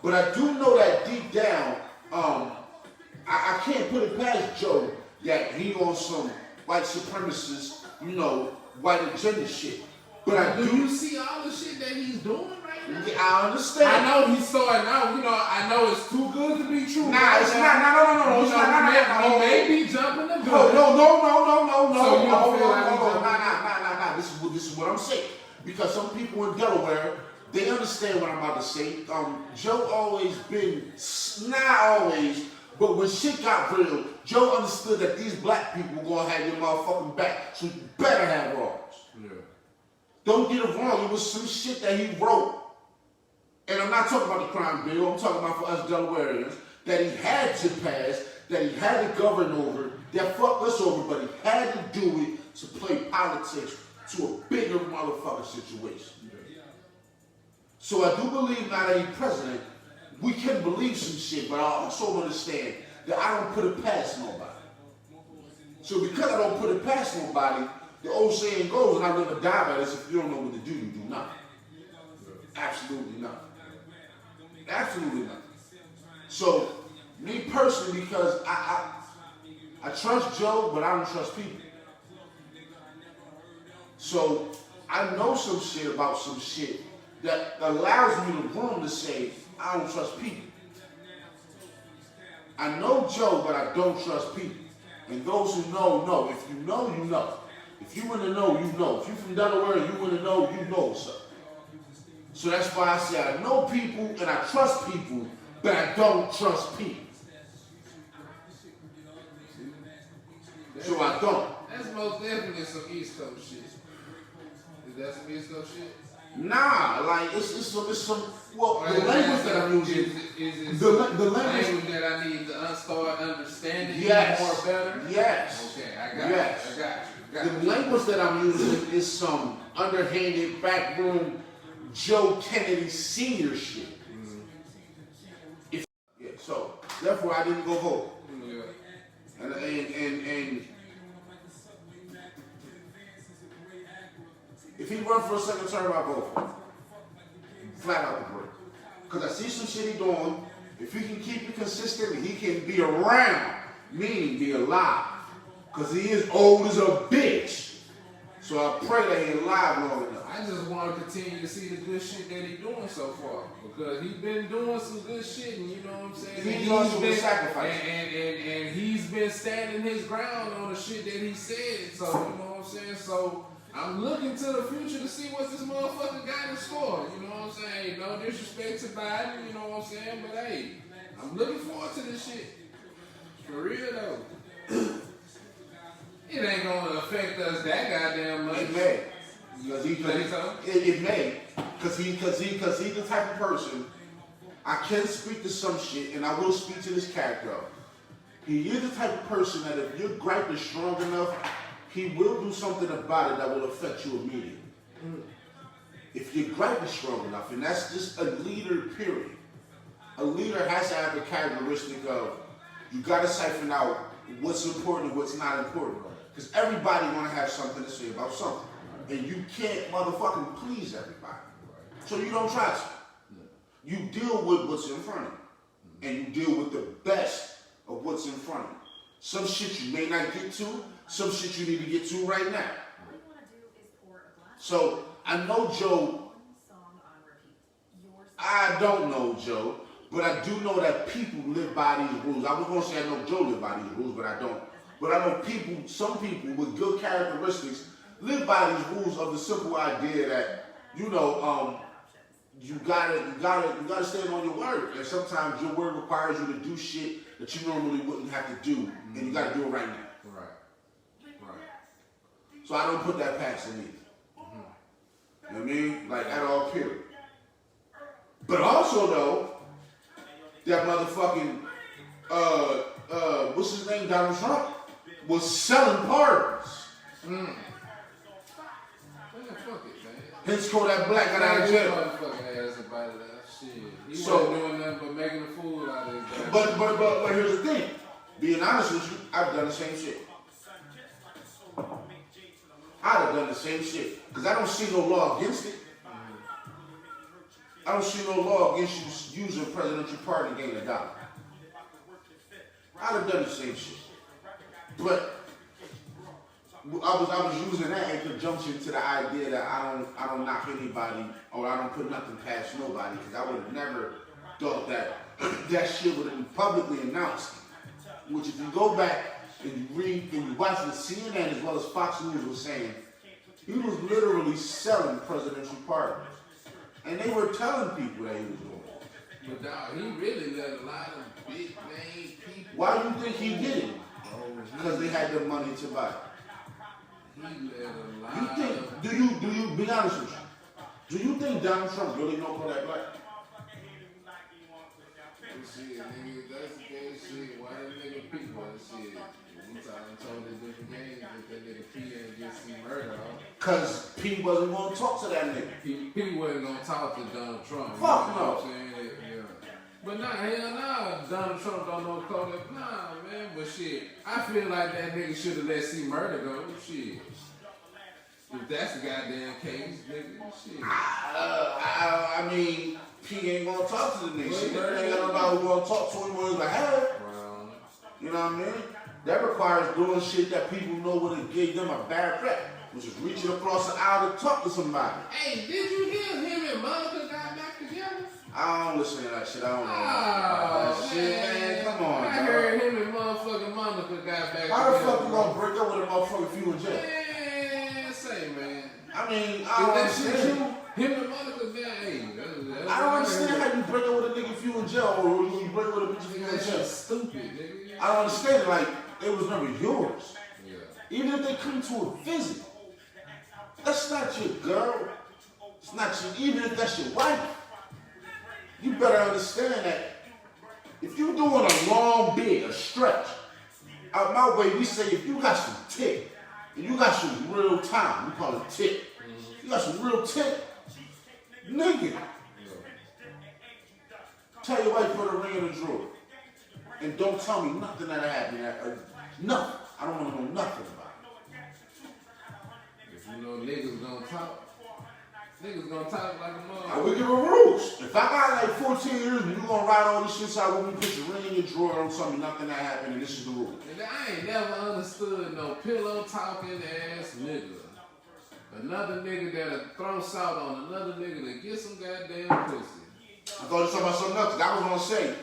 But I do know that deep down, I can't put it past Joe that he on some white supremacist, white agenda shit. But I Do do. you see all the shit that he's doing right now? Yeah, I understand. I know he's starting out. I know it's too good to be true. Nah, it's not. No. It's not. He may be jumping the gun. No. So you don't feel like No. he's Nah. This is what I'm saying. Because some people in Delaware, they understand what I'm about to say. Joe always been, not always, but when shit got real, Joe understood that these black people were gonna have your motherfucking back, so you better have arms. Yeah. Don't get it wrong, it was some shit that he wrote. And I'm not talking about the crime bill, I'm talking about for us Delawareans, that he had to pass, that he had to govern over, that fucked us over, but he had to do it to play politics to a bigger motherfucking situation. So I do believe now that he's president, we can believe some shit, but I also understand that I don't put it past nobody. So because I don't put it past nobody, the old saying goes, and I never die by this, if you don't know what to do, you do nothing. Absolutely nothing. Absolutely nothing. So, me personally, because I trust Joe, but I don't trust people. So, I know some shit about some shit that allows me the room to say, I don't trust people. I know Joe, but I don't trust people. And those who know, know. If you know, you know. If you want to know, you know. If you're from Delaware and you want to know, you know, sir. So that's why I say I know people and I trust people, but I don't trust people. So I don't. That's most definitely some East Coast shit. Is that some East Coast shit? Nah, like it's some well, the language that I'm using. Is The language that I need to start understanding Yes. more better? Yes. Okay, I got Yes. you. I got you. The language that I'm using is some underhanded backroom Joe Kennedy Sr. shit. So therefore I didn't go vote. Yeah. And if he run for a second term, I vote for him. Flat out the break. Because I see some shit he doing. If he can keep it consistent, he can be around, meaning be alive. Because he is old as a bitch. So I pray that he's alive long enough. I just want to continue to see the good shit that he's doing so far. Because he's been doing some good shit, and you know what I'm saying? He's also been sacrificing. And he's been standing his ground on the shit that he said. So, you know what I'm saying? So, I'm looking to the future to see what this motherfucker got in store. You know what I'm saying? No disrespect to Biden, you know what I'm saying? But hey, I'm looking forward to this shit. For real though. It ain't gonna affect us that goddamn much. It may. Because You think so? It may. Because he's the type of person, I can speak to some shit, and I will speak to this character. He is the type of person that if your gripe is strong enough, he will do something about it that will affect you immediately. If your gripe is strong enough, and that's just a leader, period. A leader has to have the characteristic of, you gotta siphon out what's important and what's not important. Because everybody wanna have something to say about something. And you can't motherfucking please everybody. So you don't try to. You deal with what's in front of you. And you deal with the best of what's in front of you. Some shit you may not get to, some shit you need to get to right now. So I know Joe, I don't know Joe, but I do know that people live by these rules. I was gonna say I know Joe live by these rules, but I don't. But I know people, some people with good characteristics live by these rules of the simple idea that, you gotta stand on your word. And sometimes your word requires you to do shit that you normally wouldn't have to do, and you gotta do it right now. Right. So I don't put that past him either. You know what I mean? Like at all, period. But also though, that motherfucking what's his name, Donald Trump, was selling pardons. Man, fuck it, man. Hence Kodak Black got out of jail. Motherfucking ass about that shit. He So- wasn't doing nothing but making a fool out of his guy. But here's the thing. Being honest with you, I've done the same shit. I'd have done the same shit. Because I don't see no law against it. I don't see no law against you using presidential pardon to gain $1. I'd have done the same shit. But I was using that in conjunction to the idea that I don't knock anybody or I don't put nothing past nobody, because I would have never thought that that shit would have been publicly announced. Which, if you go back and you read and you watch what CNN as well as Fox News was saying, he was literally selling presidential pardons, and they were telling people that he was doing it. But dog, he really let a lot of big name people. Why do you think he did it? Because they had the money to buy it. He let a lot You think? of. Do you be honest with you? Do you think Donald Trump really know Kodak Black? Shit, nigga, that's the gay shit. Why that nigga P was shit? We told the different games that nigga P ain't get see murder off. Cause P wasn't gonna talk to that nigga. P wasn't gonna talk to Donald Trump. Fuck you know no. what I'm saying? Yeah. But nah, hell nah. Donald Trump don't know Kodak. Nah, man. But shit, I feel like that nigga should have let C Murder go. Shit. If that's the goddamn case, nigga, shit. I mean, P ain't gonna talk to the nigga. C Murder ain't got nobody who gonna talk to him when he's like, hey. Well, You know what I mean? That requires doing shit that people know would have gave them a bad rep, which is reaching across the aisle to talk to somebody. hey, did you hear him and Monica got back together? I don't listen to that shit. I don't know Oh, that shit, man. Come on, I dog. heard him and motherfucking Monica got back together. How the fuck you gonna break up with a motherfucker if you in jail? Man, say, man. I mean, Is I don't that shit understand. true? Him and Monica, man, hey, that's I don't understand how you break up with a nigga if you in jail, or you break up with a bitch if you in That jail. shit's stupid, nigga. I don't understand it. Like, it was never yours. Yeah. Even if they come to a visit, that's not your girl. It's not your, even if that's your wife. You better understand that if you're doing a long bid, a stretch, out my way, we say if you got some tick, and you got some real time, we call it tick. You got some real tick, nigga. Tell your wife put a ring in the drawer. And don't tell me nothing that happened. Nothing. I don't want to know nothing about it. If you know niggas gonna talk like a I motherfucker. will give a rules. If I got like 14 years and you gonna write all this shit out when we put your ring in your drawer, don't tell me nothing that happened and this is the rule. And I ain't never understood no pillow talking ass nigga. Another nigga that'll throw salt on another nigga to get some goddamn pussy. I thought you were talking about something else. I was gonna say,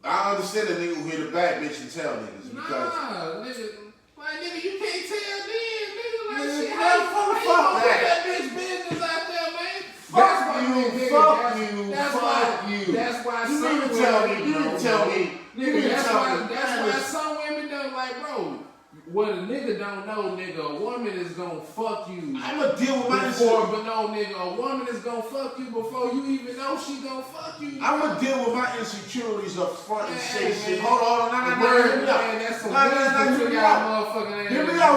I understand the nigga who hit a bad bitch and tell niggas because Nah, nigga. Like, nigga, you can't tell then, nigga. Like, Nigga, shit, man, how you fuck gonna put that. that bitch business out there, man? Fuck That's why, you, nigga, fuck that's- you, that's fuck why, you. That's why You some need to tell me, women you need to tell me, you Nigga, need to that's tell why, me. that's why some women don't like, bro. What a nigga don't know, nigga, a woman is gonna fuck you. I'ma deal with my Before, insecurities. but no, nigga, a woman is gonna fuck you before you even know she gonna fuck you. I'ma deal with my insecurities up front and say Hey, shit. man. Hold on, no, Word, hear me out. man, that's some No, wisdom hear to me y'all out. motherfucking ass. Hear me out,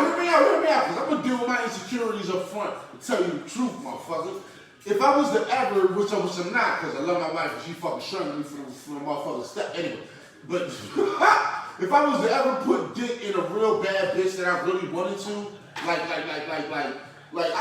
because I'm gonna deal with my insecurities up front and tell you the truth, motherfucker. If I was to ever, which I'm not, because I love my wife and she fucking shunned me from the motherfucking step anyway. But if I was to ever put dick in a real bad bitch that I really wanted to, like, I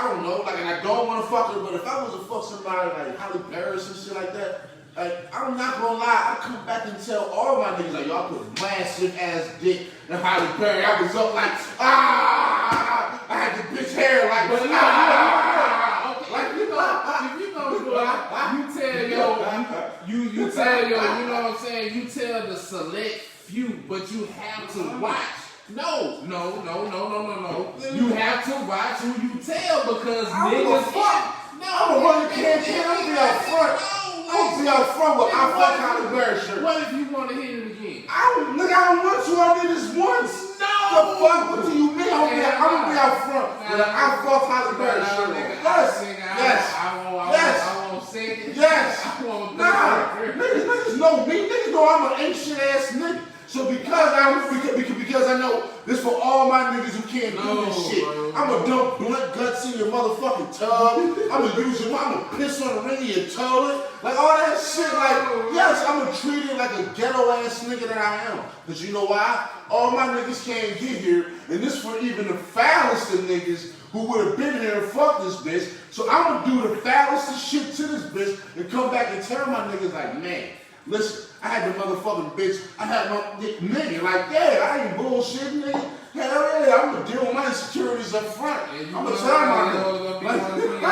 don't know, like, and I don't want to fuck her, but if I was to fuck somebody like Holly Paris and shit like that, like, I'm not gonna lie, I come back and tell all my niggas, like, y'all put massive ass dick in Holly Berry. I was up like, I had the bitch hair like, But like, you know, if you know, you tell you tell your, you know what I'm saying, you tell the select few, but you have to watch. No. You have to watch who you tell because I don't give a niggas. fuck. I'm gonna run the campaign. I'm gonna be out front. I'm gonna be out front with I fuck Holly Berry shirt. What if you want to hit it again? I don't want to. I did this once. No. The fuck? What do you mean? I'm gonna be out front with an I fuck Holly Berry shirt. I won't say it. Yes. I won't do Nah, it. niggas know me. Niggas know I'm an ancient ass nigga. So because I know this for all my niggas who can't do this shit, bro. I'ma dump blunt guts in your motherfucking tub. I'ma piss on the ring of your toilet. Like all that shit, like, yes, I'ma treat it like a ghetto ass nigga that I am. Cause you know why? All my niggas can't get here, and this for even the foulest of niggas who would have been here and fucked this bitch. So I'ma do the foulest of shit to this bitch and come back and tell my niggas like, man, listen, I had the motherfucking bitch, I had my nigga, like, yeah, I ain't bullshitting, nigga. Hell yeah, I'm gonna deal with my insecurities up front. I'm gonna tell my nigga.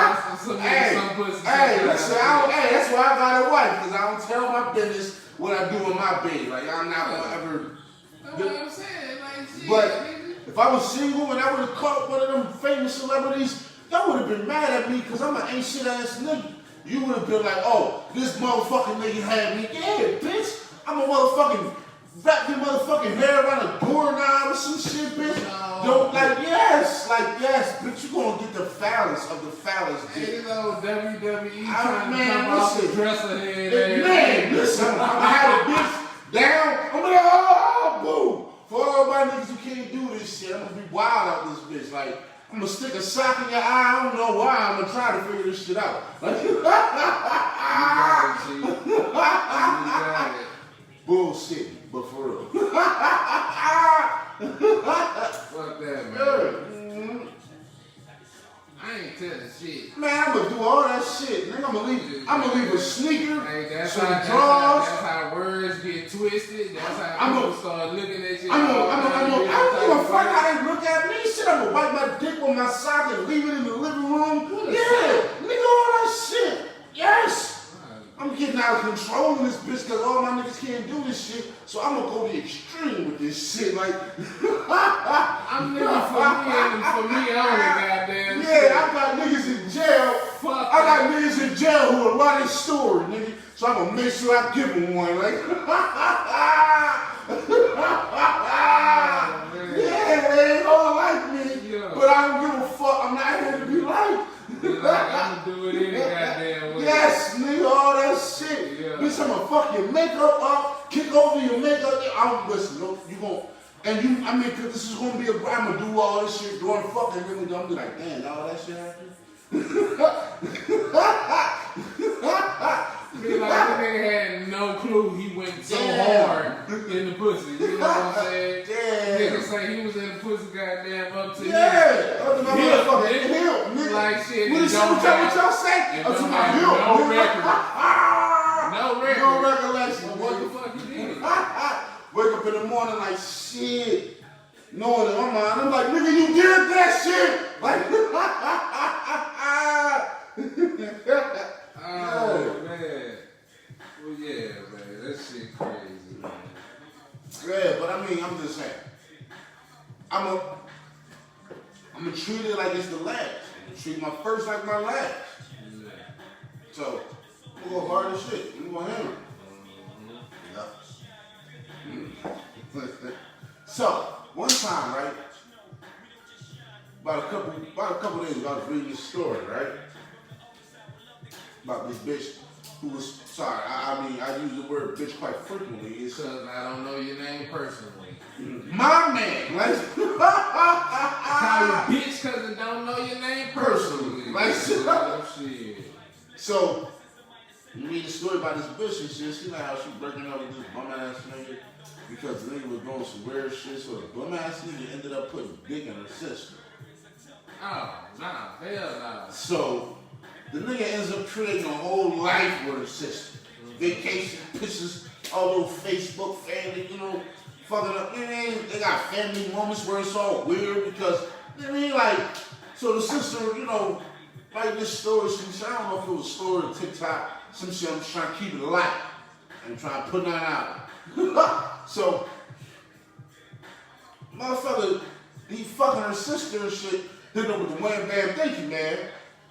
Hey, listen, that's why I got a wife, because I don't tell my business what I do in my bed. Like, I'm not gonna ever. That's what I'm saying, like, shit. But if I was single and I would have caught one of them famous celebrities, y'all would have been mad at me because I'm an ain't shit ass nigga. You would have been like, oh, this motherfucking nigga had me. Yeah, bitch. I'm a motherfucking wrap your motherfucking hair around a doorknob or some shit, bitch. No. Don't yes, bitch. You gonna get the foulest of the foulest Hey, dick. this old WWE trying to Man, come off the listen. dresser head. Man, listen, I had a bitch down. I'm like, oh, boom. For all my niggas who can't do this shit, I'm gonna be wild out this bitch. Like, I'm gonna stick a sock in your eye. I don't know why. I'm gonna try to figure this shit out. Like, You got it, G. You got it. bullshit, but for real. Fuck that, man. Yeah. I ain't telling shit. Man, I'm gonna do all that shit. Nigga, I'm gonna leave a sneaker, Hey, that's some how drawers. that's how words get twisted. That's how I'm people a- start looking at you. I don't give a fuck how they look at me. Shit, I'm gonna wipe my dick on my sock and leave it in the living room. Yeah, nigga, all that shit. Yes. I'm getting out of control in this bitch because all my niggas can't do this shit. So I'm gonna go the extreme with this shit. Like, I'm nigga for me only, goddamn. yeah, I got niggas in jail. Fuck I got niggas in jail who will lie their story, nigga. So I'm gonna make sure I give them one. Like, yeah, they ain't all like me. Yeah. But I don't give a fuck. I'm not here to be liked. Like, I'ma do it any goddamn way. Yes, nigga, all that shit. Yeah. Bitch, I'ma fuck your makeup up, kick over your makeup. I'm listen, no, you gon' and you, I mean, cause this is gonna be a I'ma do all this shit during fucking really. I'm be like, damn, all that shit happened. Be like, this nigga had no clue he went so hard in the pussy. You know what I'm saying? Yeah. Nigga say he was in the pussy goddamn up to Yeah, other than Hill, motherfucking nigga. hill, nigga. Like shit, What it is don't what have- y'all say? it Up to don't my have hill, no nigga. No record. No recollection. What the fuck you did? Wake up in the morning like shit, knowing in my mind, I'm like, nigga, you did that shit. Like, Oh man. Well yeah, man. That shit crazy, man. yeah, but I mean, I'm just saying, I'm gonna treat it like it's the last. I'm gonna treat my first like my last. Yeah. So, I'm gonna go hard as shit. I'm gonna hammer. So, one time, right? About a couple days ago, I was reading this story, right? About this bitch who was sorry. I mean, I use the word bitch quite frequently. It's Because I don't know your name personally. my man. Like, Call you bitch because I don't know your name personally. Like, Oh, shit. so, you read the story about this bitch and shit. See like how she breaking up with this bum ass nigga because the nigga was doing some weird shit. So the bum ass nigga ended up putting dick in her sister. Oh, nah. Hell nah. So the nigga ends up creating a whole life with her sister. Vacation pictures, all over Facebook, family, you know, fucking up. You know, they got family moments where it's all weird because, you know what I mean, like, so the sister, you know, like this story, some shit, I don't know if it was a story on TikTok, some shit, I'm just trying to keep it alive. I'm trying to put that out. So, motherfucker, he fucking her sister and shit, hit her with the wham bam, thank you, man.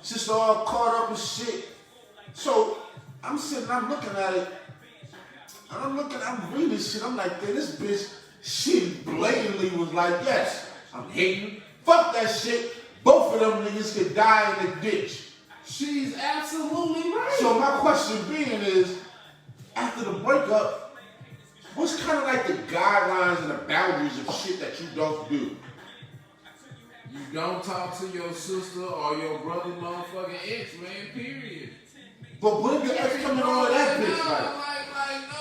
Sister all caught up and shit. So, I'm sitting, I'm looking at it, and I'm reading shit, I'm like, damn, this bitch, she blatantly was like, yes, I'm hating, fuck that shit, both of them niggas could die in the ditch. She's absolutely right. So my question being is, after the breakup, What's kind of like the guidelines and the boundaries of shit that you don't do? You don't talk to your sister or your brother motherfucking ex, man, period. But what if the ex coming on that bitch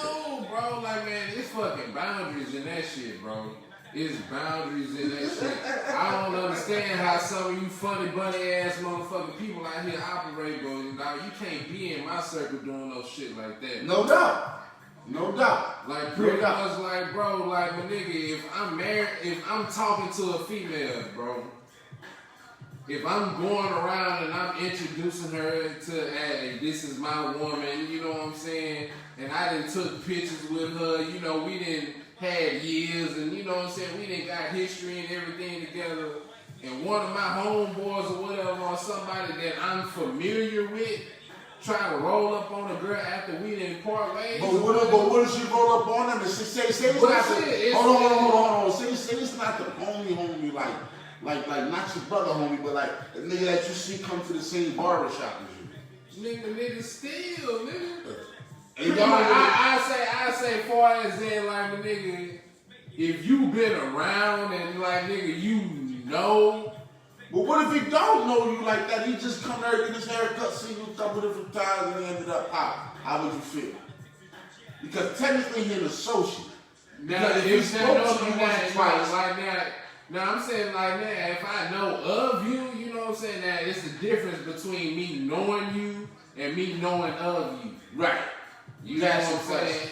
No, bro. Like, man, it's fucking boundaries in that shit, bro. It's boundaries in that shit. I don't understand how some of you funny bunny ass motherfucking people out here operate, bro. You can't be in my circle doing no shit like that. No doubt. No doubt. Like, pretty much like, bro, like, my nigga, if I'm married, if I'm talking to a female, bro, if I'm going around and I'm introducing her to, hey, this is my woman, you know what I'm saying? And I done took pictures with her, you know, we done had years and, you know what I'm saying, we done got history and everything together. And one of my homeboys or whatever, or somebody that I'm familiar with, try to roll up on a girl after we didn't part ways. But what if she roll up on them and say it's not the, hold on. Say it's not the homie like not your brother homie, but like a nigga that you see come to the same barbershop as you. Nigga still, nigga. And I say far as in like my nigga, if you been around and like nigga, you know. But what if he don't know you like that? He just come there, get his haircut, see you a couple different times, and he ended up pop. How would you feel? Because technically he's an associate. Now if he spoke to you once or twice, like that. Now I'm saying like that, if I know of you, you know what I'm saying, that it's the difference between me knowing you and me knowing of you. right? You know what I'm saying?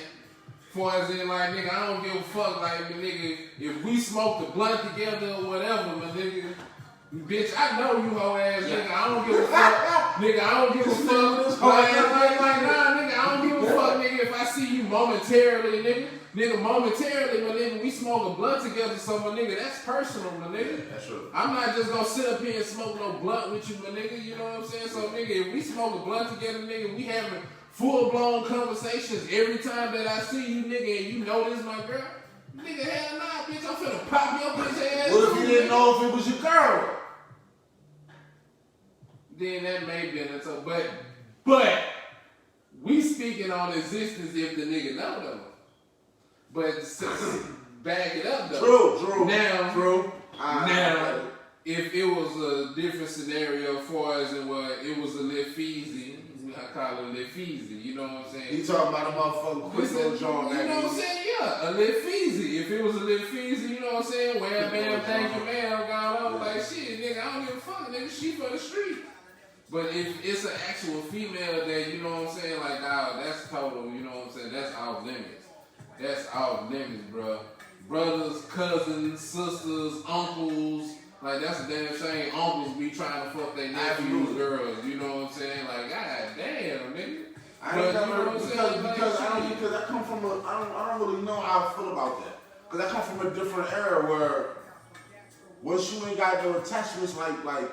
For as in like nigga, I don't give a fuck like my nigga, if we smoke the blunt together or whatever, my nigga. Bitch, I know you hoe ass nigga. I don't give a fuck, nigga. I don't give a fuck. Like, nah, nigga. I don't give a fuck, nigga. If I see you momentarily, nigga, momentarily, my nigga, we smoke a blunt together. So, my nigga, that's personal, my nigga. That's true. I'm not just gonna sit up here and smoke no blunt with you, my nigga. You know what I'm saying? So, nigga, if we smoke a blunt together, nigga, we having full-blown conversations every time that I see you, nigga, and you know this my girl. Nigga, hell nah, bitch. I'm finna pop your bitch ass. What if you didn't know if it was your girl? Then that may be an insult. But we speaking on existence if the nigga know though. But back it up though. True. Now, if it was a different scenario for us and what it was a Lil Feezy, I call it Lil Feezy, you know what I'm saying? He talking about a motherfucking quick little John. You know what I'm saying? Yeah, a Lil Feezy. If it was a Lil Feezy, you know what I'm saying? Well, man, thank you, man. Gone on like shit, nigga. I don't give a fuck, nigga. She for the street. But if it's an actual female that, you know what I'm saying, like, nah, that's total, you know what I'm saying, that's off limits. That's off limits, bro. Brothers, cousins, sisters, uncles, like, that's a damn shame. Uncles be trying to fuck their nephews, girls, you know what I'm saying? Like, god damn, nigga. Because I come from I don't really know how I feel about that. Because I come from a different era where once you ain't got no attachments like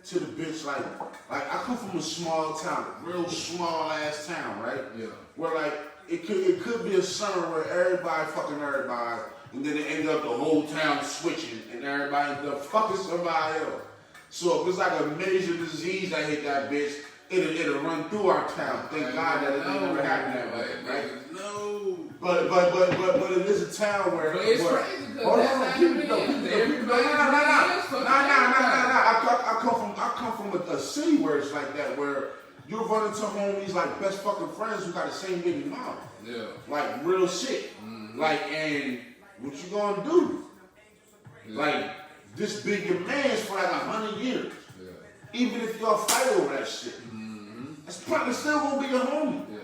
to the bitch, like I come from a small town, real small ass town, right? Yeah. Where like it could be a summer where everybody fucking everybody, and then it ended up the whole town switching, and everybody ended up fucking somebody else. So if it's like a major disease that hit that bitch, it'll run through our town. Thank God that it never happened that way, right? No. But it is a town where. But it's crazy because that's not even everybody. I come from a city where it's like that, where you're running to homies like best fucking friends who got the same baby mama. Yeah. Like real shit. Mm-hmm. Like, and what you gonna do? Yeah. Like, this big your man's for like 100 years. Yeah. Even if y'all fight over that shit. Mm-hmm. That's probably still gonna be your homie. Yeah.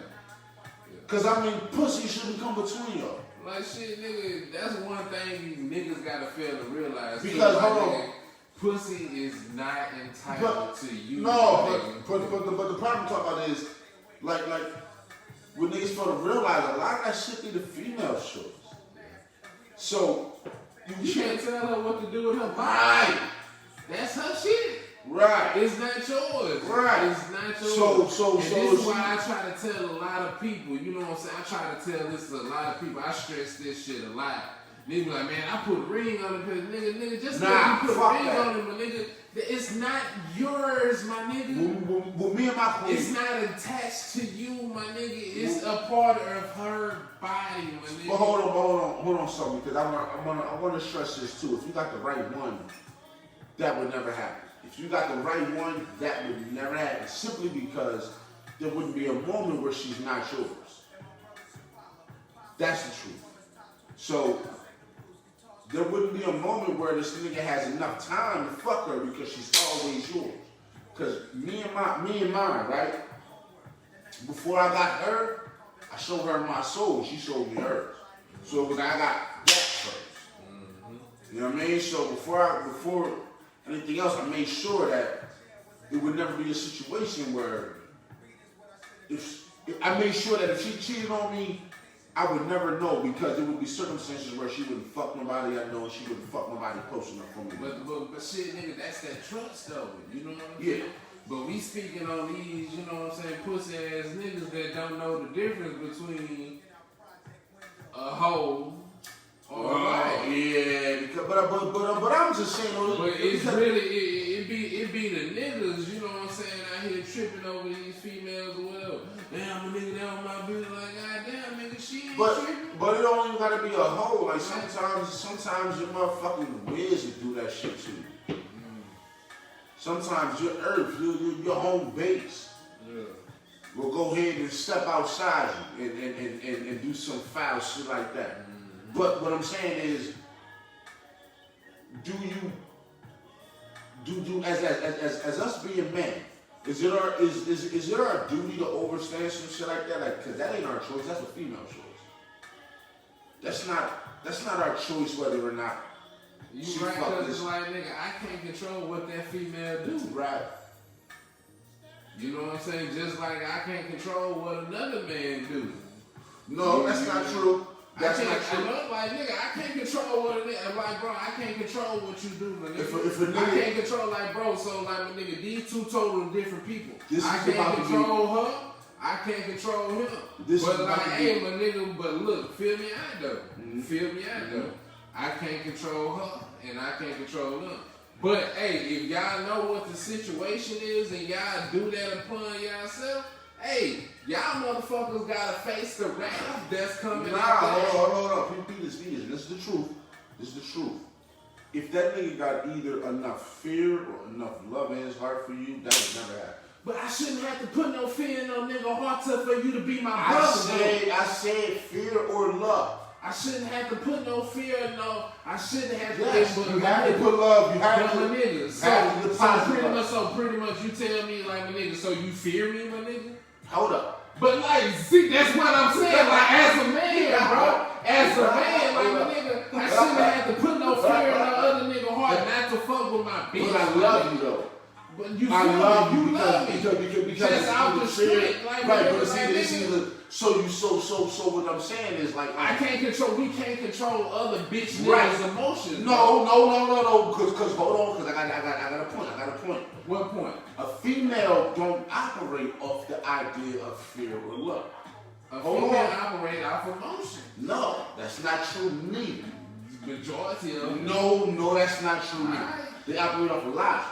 Cause I mean, pussy shouldn't come between y'all. Like shit, nigga, that's one thing niggas gotta fail to realize. Because hold on. Pussy is not entitled to you. No, but the problem I'm talking about is like when niggas fail to realize a lot of that shit be the female shows. So you can't tell her what to do with her body. Right. That's her shit. Right. It's not yours. Right. It's not yours. So this is why I try to tell a lot of people, you know what I'm saying? I try to tell this to a lot of people. I stress this shit a lot. Nigga be like, man, I put a ring on it because nigga, just Nah, because you put a fuck ring that. on it, my nigga, it's not yours, my nigga. Well, me and my queen. It's not attached to you, my nigga. It's a part of her body, my nigga. But hold on, something, because I want to stress this too. If you got the right one, that would never happen. If you got the right one, that would never happen. Simply because there wouldn't be a moment where she's not yours. That's the truth. So there wouldn't be a moment where this nigga has enough time to fuck her because she's always yours. Cause me and mine, right? Before I got her, I showed her my soul. She showed me hers. So it was I got that first. You know what I mean? So before anything else, I made sure that it would never be a situation where I made sure that if she cheated on me, I would never know, because there would be circumstances where she wouldn't fuck nobody I know and she wouldn't fuck nobody close enough for me. But shit, nigga, that's that trust though. You know what I'm Yeah. saying? But we speaking on these, you know what I'm saying, pussy ass niggas that don't know the difference between a hoe or a wife. Yeah, because, but I'm just saying. But it's really it be the niggas, you know what I'm saying, out here tripping over these females or whatever. Damn, a nigga down my bitch like, goddamn, nigga, she ain't tripping. But it don't even gotta be a hoe. Like sometimes your motherfucking whiz will do that shit to you. Sometimes your earth, your home base, will go ahead and step outside you and do some foul shit like that. But what I'm saying is, do you as us being men, is it our duty to overstand some shit like that? Like, cause that ain't our choice. That's a female choice. That's not our choice whether or not. You right, cause it's like, nigga, I can't control what that female do. Right. You know what I'm saying? Just like I can't control what another man do. No, that's not true. That's not I true. know, like, nigga, I can't control what a nigga, like, bro, I can't control what you do, my nigga. If a nigga, I can't control, like, bro, so, like, my nigga, these two total different people. This I is can't about to control her, I can't control him. This but, is like, about to hey, be- my nigga, but look, feel me out, though. Feel me out, though. I can't control her, and I can't control them. But, hey, if y'all know what the situation is, and y'all do that upon yourself, hey, y'all motherfuckers gotta face the wrath that's coming Nah, out there. hold on. This is the truth. This is the truth. If that nigga got either enough fear or enough love in his heart for you, that would never happen. But I shouldn't have to put no fear in no nigga heart for you to be my I brother. said fear or love. I shouldn't have to put no fear in no. I shouldn't have to. Yes, but you have to put love. You have but to. my nigga, so pretty much, you tell me like, my nigga, so you fear me, my nigga? Hold up. But like, see, that's what I'm saying. Like, as a man, bro, as a man, like, my nigga, I shouldn't have to put no fear in no other nigga heart not to fuck with my bitch. But I love you though. But you I feel love me? you You love me. because Just out the street, like, right, nigga, but like, it's nigga. either so what I'm saying is like I can't control. We can't control other bitch Right. niggas' emotions. No, cause hold on, cause I got a point. What point? A female don't operate off the idea of fear or love. A Hold female on. operate off emotion. No, that's not true neither. Majority of them. No, that's not true neither. Alright. They operate off of logic.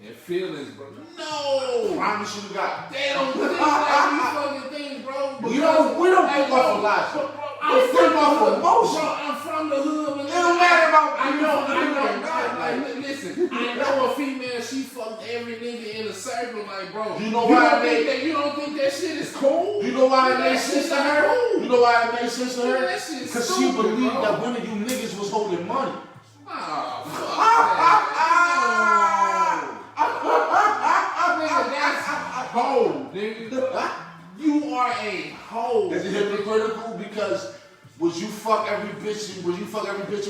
And feelings, bro. I No. promise you to God. They don't think like you fucking think, bro. We don't think off of logic. Bro, We think off of emotion. Bro, I'm from the hood. Man. It don't matter about I know. Like, Like, listen, I know a female. She fucked every nigga in a circle. Like, bro. You know why You don't think that shit is cool? You know why it That made shit sense to not her? cool. You know why it made sense to her? That shit's Because she stupid, believed bro. that one of you niggas was holding money. Oh, fuck that. Nigga, that's hoe, nigga. You are a hoe. Is it hypocritical because was you fuck every bitch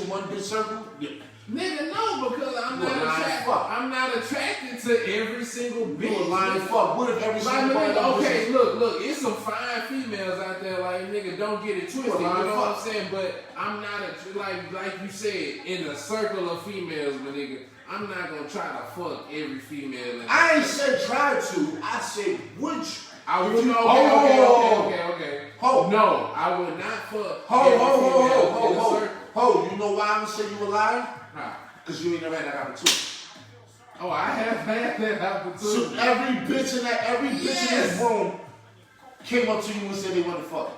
in one bitch circle? Yeah. Nigga, no, because I'm You a lying not fuck. I'm not attracted to every single bitch. You a lying nigga. fuck. What if every Like, single one of them okay, bitches- look, it's some fine females out there, like, nigga, don't get it twisted, you know lying what I'm fuck. saying? But I'm not, like you said, in a circle of females, my nigga, I'm not gonna try to fuck every female. In I ain't said try to. I said would you? I would If you- okay. Ho. No, I would not fuck Ho, every ho, ho, female ho, in a ho, ho. circle. Ho, you know why I'm gonna say you a liar? Nah. Because you ain't never had that opportunity. Oh, I have had that So opportunity. every bitch in this room came up to you and said they want to fuck.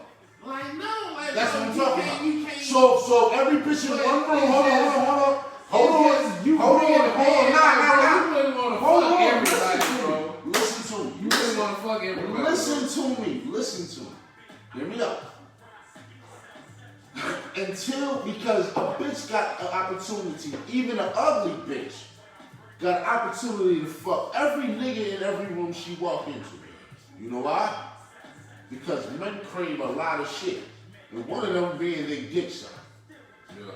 Like, no, like, That's no, what I'm you talking can't, about. you can't. So every bitch in But one room, it's hold just- on. You Hold being on. a man, Nah. You wouldn't want to Hold fuck on. everybody, bro. Listen to me. You wouldn't want to fuck everybody. Listen to me. Hear me out. Because a bitch got an opportunity, even an ugly bitch, got an opportunity to fuck every nigga in every room she walk into. You know why? Because men crave a lot of shit. And one of them being their dick suck. Yeah.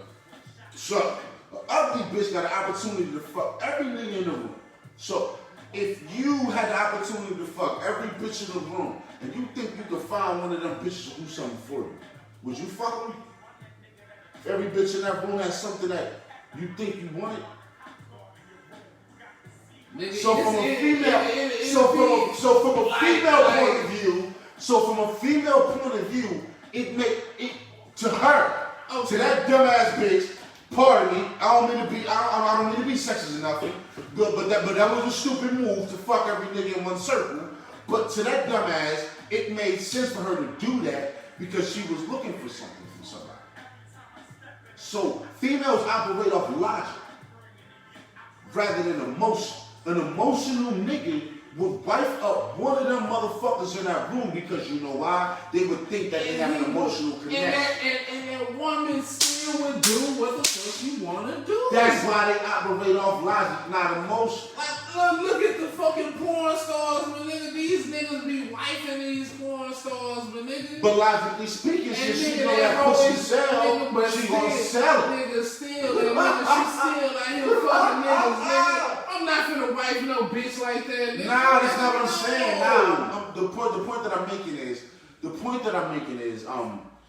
So, an ugly bitch got an opportunity to fuck every nigga in the room. So, if you had the opportunity to fuck every bitch in the room, and you think you could find one of them bitches to do something for you, would you fuck them? If every bitch in that room has something that you think you wanted? Nigga, So from a female, point of view, it make it to her, Okay. to that dumbass bitch. Pardon me, I don't mean to be sexist or nothing, but that was a stupid move to fuck every nigga in one circle. But to that dumbass, it made sense for her to do that because she was looking for something from somebody. So females operate off logic rather than emotion. An emotional nigga would wife up one of them motherfuckers in that room because you know why? They would think that they have an emotional connection. And that woman still would do what the fuck she wanna do. That's why they operate off logic, not emotion. Like, look at the fucking porn stars, but nigga, these niggas be wifing these porn stars, but nigga. But logically speaking, And since she nigga, know that that hoe pussy is- sell, nigga, but she still, gonna sell it. Nigga, still, and nigga, she still out here fucking niggas, nigga. I'm not finna wife no bitch like that, nigga. Nah, that's not what I'm saying. No. Nah, the point that I'm making is,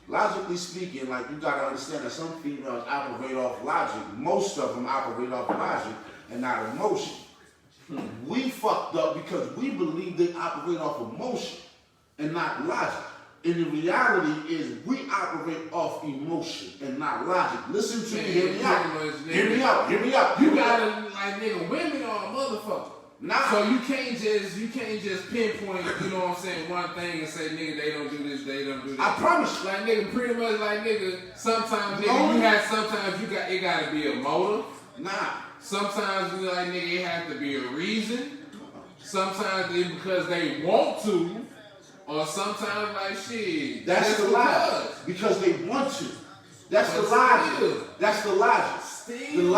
logically speaking, like you gotta understand that some females operate off logic. Most of them operate off logic and not emotion. We fucked up because we believe they operate off emotion and not logic. And the reality is we operate off emotion and not logic. Listen to me, hear me out. Hear me out. You gotta, like, nigga, women are a motherfucker. Nah. So you can't just pinpoint, you know what I'm saying, one thing and say, nigga, they don't do this, they don't do that. I promise you. Like, nigga, pretty much like, nigga, sometimes, No. nigga, it gotta be a motive. Nah. Sometimes, like, nigga, it has to be a reason. Sometimes it's because they want to. Or sometimes, like, shit. That's just the logic. Because they want to. That's the logic. Still. That's the logic. Still,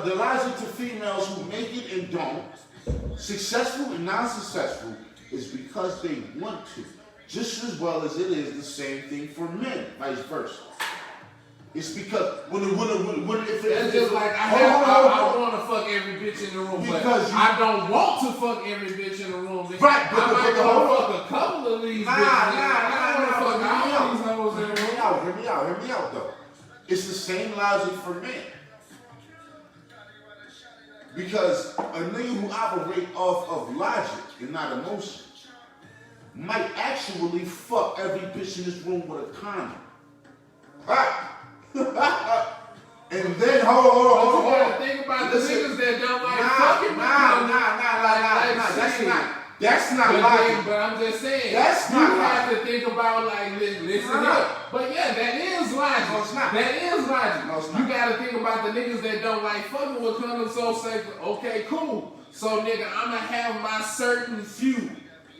The logic to females who make it and don't, successful and non-successful, is because they want to. Just as well as it is the same thing for men, vice versa. It's because That's just like I want to fuck every bitch in the room, Because but I don't want to fuck every bitch in the room. Right, but I might the go whole- fuck a couple of these Nah, bitches. I don't nah, want to fuck all nah, these hoes in the room. Hear me out though. It's the same logic for men. Because a nigga who operate off of logic and not emotion might actually fuck every bitch in this room with a condom. Ah. And then hold But you on. gotta think about the niggas that don't like fucking That's not But logic. but I'm just saying, That's you not have to think about, like, listen Nah. here. But yeah, that is logic. No, it's not. That is logic. No, it's not. You gotta think about the niggas that don't like fucking with condoms, so say, okay, cool. So nigga, I'ma have my certain few.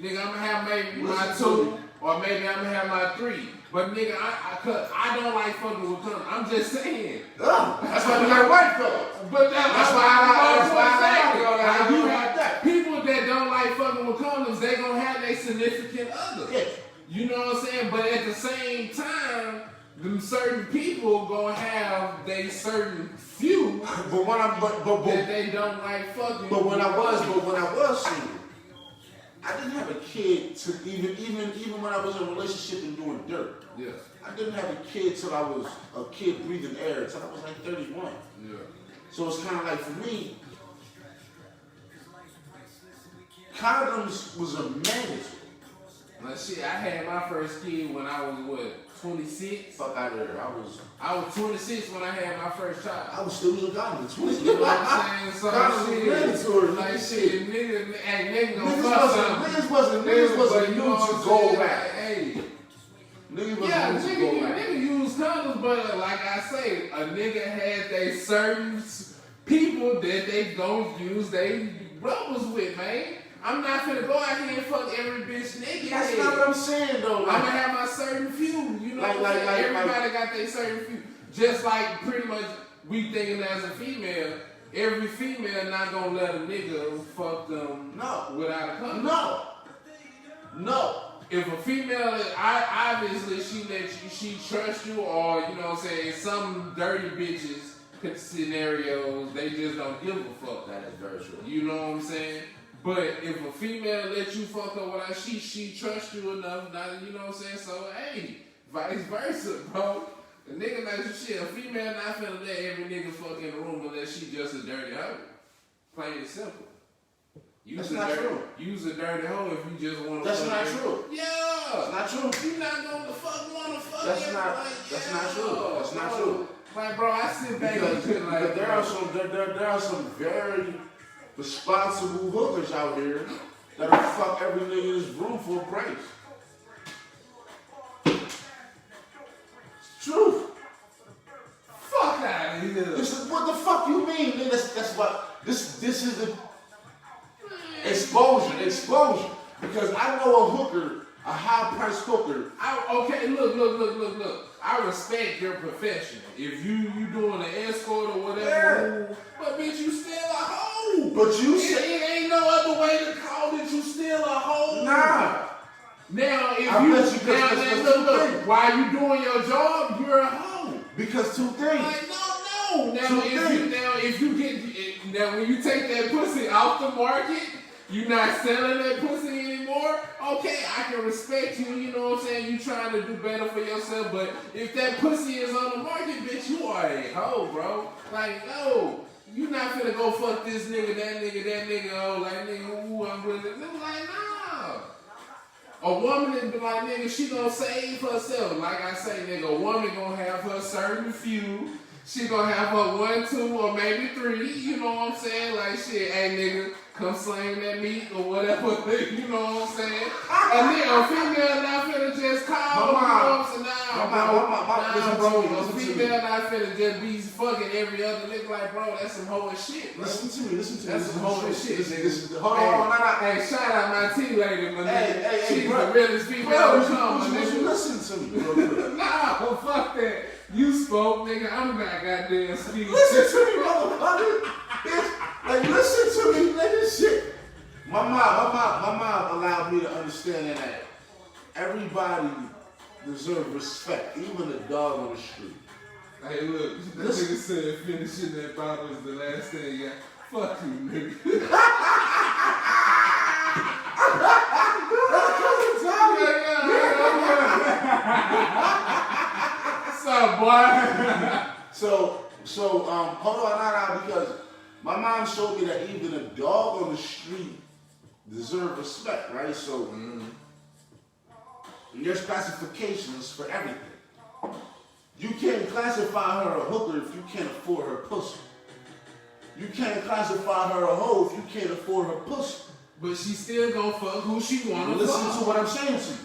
Nigga, I'ma have maybe my Listen to 2, me. or maybe I'ma have my 3. But nigga, I don't like fucking with condoms. I'm just saying. That's why we got white fellas. But That's why I you like have that. people that don't like fucking with condoms, they gonna have their significant other. Yeah. You know what I'm saying? But at the same time, them certain people gonna have they certain few But when that they don't like fucking. But when I was single, I didn't have a kid to even when I was in a relationship and doing dirt. Yeah. I didn't have a kid till I was a kid breathing air till I was like 31. Yeah. So it's kind of like for me, condoms was a mandatory. Like shit, I had my first kid when I was what, 26? Fuck out of there. I was 26 when I had my first child. I was still using condoms. You know what I'm saying? So Condoms was mandatory. like shit, nigga gonna Niggas fuck something. wasn't But new you know to what I'm go saying? back. Like, hey. Niggas Yeah, wasn't new to go back. nigga use condoms, but like I say, a nigga had they certain people that they don't use they rubbers with, man. I'm not finna go out here and fuck every bitch naked. That's not what I'm saying though. I'm gonna have my certain few, you know Like- what I'm saying? like- Everybody got their certain few. Just like pretty much we thinking as a female, every female not gonna let a nigga fuck them No. without a condom. No. If a female, obviously she trusts you, or you know what I'm saying, some dirty bitches scenarios, they just don't give a fuck. That is very true. You know what I'm saying? But if a female let you fuck her without she trusts you enough, not, you know what I'm saying? So hey, vice versa, bro. A nigga like some shit. A female not finna let every nigga fuck in the room unless she just a dirty hoe. Plain and simple. That's not true. Use a dirty hoe if you just want to. That's not true. Yeah. That's not true. You not gonna wanna fuck. That's not- like, that's not true. That's not true. Like, bro, I sit back Because, and shit like there are some very responsible hookers out here that'll fuck every nigga in this room for a price. It's true. fuck out of here. This is what the fuck you mean, nigga? That's what this is the exposure. Because I know a hooker, a high priced hooker. Okay, look. I respect your profession. If you doing an escort or whatever, but bitch, you still a hoe. But you It said ain't no other way to call it. You still a hoe. nah. Now, if I you bet you now, because look, while you doing your job, you're a hoe. Because two things. Like, no. Now, Two if you get now when you take that pussy off the market, you not selling that pussy anymore. Okay, I can respect you. You know what I'm saying? You trying to do better for yourself, but if that pussy is on the market, bitch, you are a hoe, bro. Like, no. You not finna go fuck this nigga, that nigga, oh, like, nigga, ooh, I'm really, nigga, like, nah. A woman that be like, nigga, she gonna save herself. Like I say, nigga, a woman gonna have her certain few. She gonna have her 1, 2, or maybe 3. You know what I'm saying? Like, shit, hey, nigga, come slang that meat or whatever. You know what I'm saying? A female not finna just call. You know what I'm saying? Nah, bro. A female not finna just be fucking every other nigga. Like, bro, that's some hoe shit, bro. Listen to me. That's some hoe shit, nigga. Hold on. Hey, shout out my T lady, my nigga. Hey, She's bro. the realest female Bro, to come, my you nigga. listen to me, bro. Nah, fuck that. You spoke, nigga. I'm not goddamn speaking. Listen to me, motherfucker. Bitch, like, listen to me, nigga. Shit. My mom allowed me to understand that everybody deserves respect, even a dog on the street. Hey, look, that nigga said finishing that bottle is the last thing you got. Fuck you, nigga. What's up, boy? So, hold on, because my mom showed me that even a dog on the street deserves respect, right? So, there's classifications for everything. You can't classify her a hooker if you can't afford her pussy. You can't classify her a hoe if you can't afford her pussy. But she still gonna fuck who she wanna Listen fuck. to what I'm saying to you.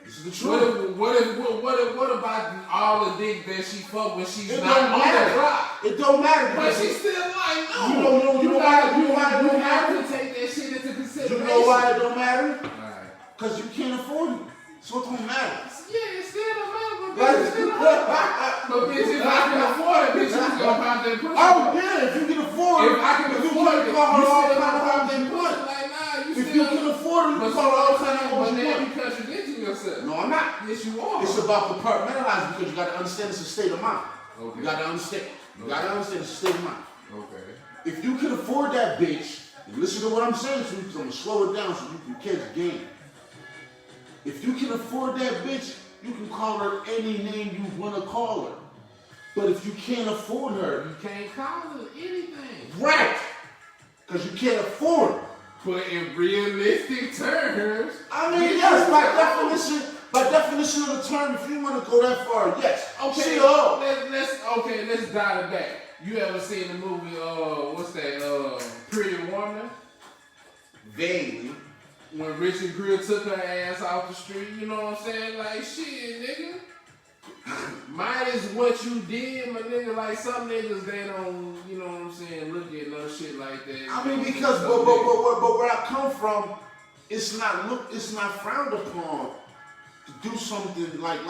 This is the truth. What about all the dick that she fuck when she's It not don't on matter. the block? It don't matter. But because she's still like, no. You know have to take that shit into consideration. You know why it don't matter? Alright. Because you can't afford it. So it don't matter. Yeah, it still don't matter, but bitch, it still don't matter. But bitch, if I can afford it, bitch, you gonna pop that pussy. Oh yeah, if you can afford it, If I can you afford it, can call her you all still kind of gonna pop hoes that you pussy. want. Like, nah, you If still. you can afford it, you can call her all kind of hoes But you now want. you contradicting yourself. No, I'm not. Yes, you are. It's about compartmentalizing because you got to understand it's a state of mind. Okay. You got to understand. You got to understand it's a state of mind. Okay. If you can afford that bitch, and listen to what I'm saying to you because I'm going to slow it down so you can catch game. If you can afford that bitch, you can call her any name you want to call her. But if you can't afford her, You can't call it anything. right, because you can't afford her. But in realistic terms, I mean, yes, by definition of the term, if you want to go that far, yes. okay, She old. let's dial it back. You ever seen the movie? What's that? Pretty Woman. Vaguely. When Richard Gere took her ass off the street, you know what I'm saying? Like, shit, nigga. Mine is what you did, my nigga. Like, some niggas, they don't, you know what I'm saying, look at no shit like that. I mean, because, but where I come from, it's not frowned upon to do something like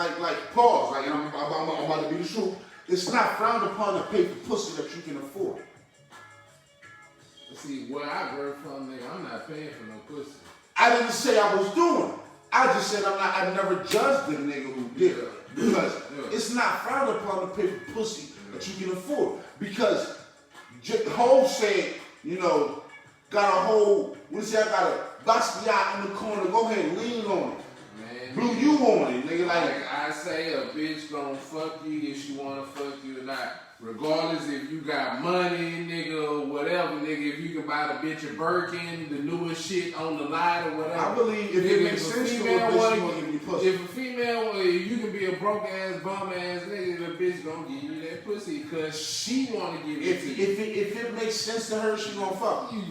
pause. Like, I'm about to be the truth. It's not frowned upon to pay for pussy that you can afford. See, where I work from, nigga, I'm not paying for no pussy. I didn't say I was doing it. I just said I never judged the nigga who did it. Because it's not frowned upon to pay for pussy that you can afford. Because Hov said, you know, got a whole, I got a Basquiat in the corner, go ahead, lean on it. Man, Blew you on it, nigga. Like I say, a bitch gonna fuck you if she wanna fuck you or not. Regardless if you got money, nigga, or whatever, nigga, if you can buy the bitch a Birkin, the newest shit on the line or whatever. I believe if it makes sense to a bitch, she wanna give you pussy. If a female, if you can be a broke ass, bum ass nigga, the bitch gonna give you that pussy because she wanna give it to you. If it makes sense to her, she gonna fuck you.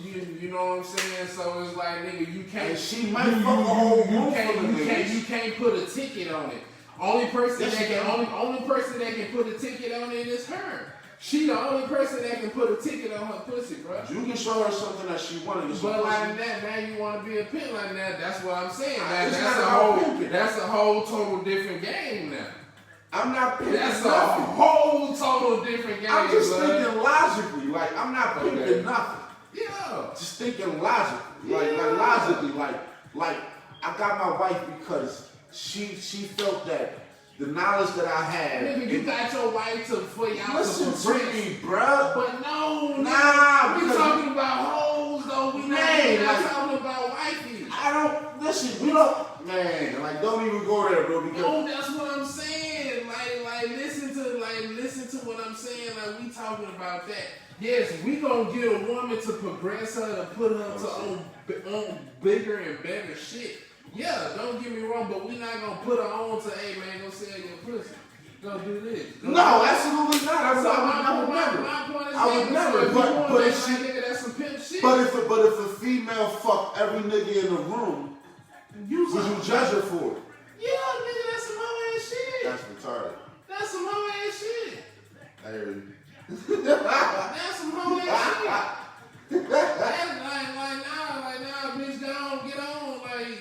You know what I'm saying? So it's like, nigga, you can't. And she might fuck a whole room full of niggas. You can't put a ticket on it. Only person that can put a ticket on it is her. She the only person that can put a ticket on her pussy, bro. You can show her something that she wanted. But like that, now you want to be a pimp like that. That's what I'm saying. That's a whole total different game now. I'm not pimping That's nothing. a whole total different game. I'm just thinking logically. Like, I'm not pimping nothing. Yeah. Just thinking logically. Like logically. Like I got my wife because she felt that the knowledge that I had. Nigga, you got your wife for y'all listen to to me, bruh. But no, nah, we talking about hoes though. We not talking about wifey. I don't listen. We don't, man. Like, don't even go there, bro. Because no, that's what I'm saying. Like, listen to what I'm saying. Like, we talking about that. Yes, we gonna get a woman to progress her to put her to on bigger and better shit. Yeah, don't get me wrong, but we not gonna put her on to, hey man, go sell your pussy. Go do this. No, absolutely not. I would never. I would never. But if she, nigga, that's some pimp shit. but if a female fuck every nigga in the room, would you judge her for it? Yeah, nigga, that's some hoe ass shit. That's retarded. That's some hoe ass shit. I hear you. That's some hoe ass shit. That's like now, bitch, don't get on, like.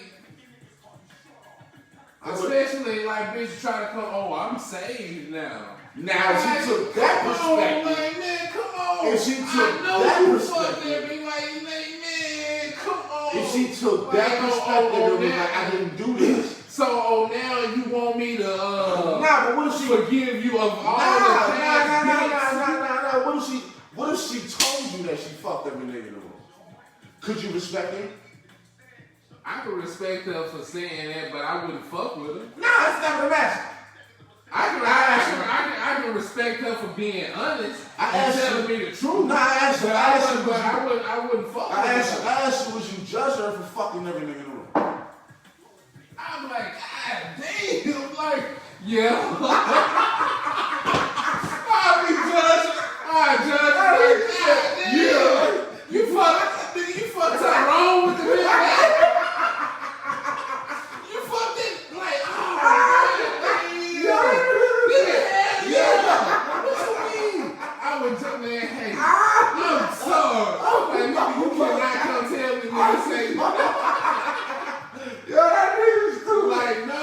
Especially like bitch try to come, oh, I'm saved now. Now, if she took that perspective. Like, man, come on. If she took that perspective. Be like, man, come on. If she took that perspective, it was like, I didn't do this. So, now you want me to nah, but what if she forgive you of all the past Nah. What if she told you that she fucked every nigga in the room? Could you respect her? I could respect her for saying that, but I wouldn't fuck with her. Nah, that's not what I'm asking. I can respect her for being honest and telling me the truth. Nah, I wouldn't fuck with her. I asked you, would you judge her for fucking every nigga in the room? I'm like, God damn, like, yeah. I judge, yeah. You fucked Tyrone with the bitch. You fucked it, like, oh my God, yeah. What you mean? I would tell man, hey, I'm sorry. Like, nigga, you cannot come tell me nigga say, that nigga's stupid. like, no.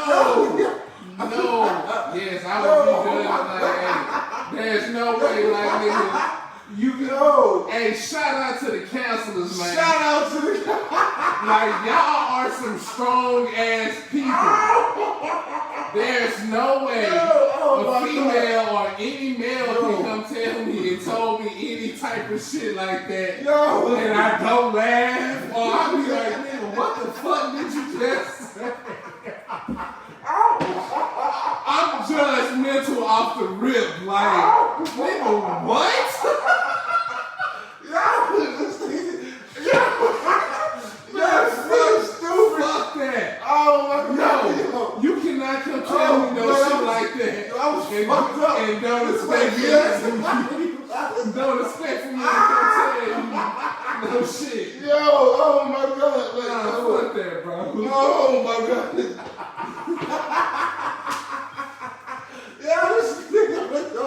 Yes, I would be good. Like, hey, there's no way, like, nigga. Hey, shout out to the counselors, man. Shout out to the like, y'all are some strong ass people. There's no way a female or any male can come tell me and told me any type of shit like that. And I don't laugh. Or I'll be like, nigga, what the fuck did you just say? I'm judgmental off the rip, like, nigga, what? tell me no shit like that. I was fucked up. And don't expect me. Don't expect for me to come tell you no shit. Yo, oh my God. Like, Nah, fuck that, bro. oh my God. Yo, this nigga was so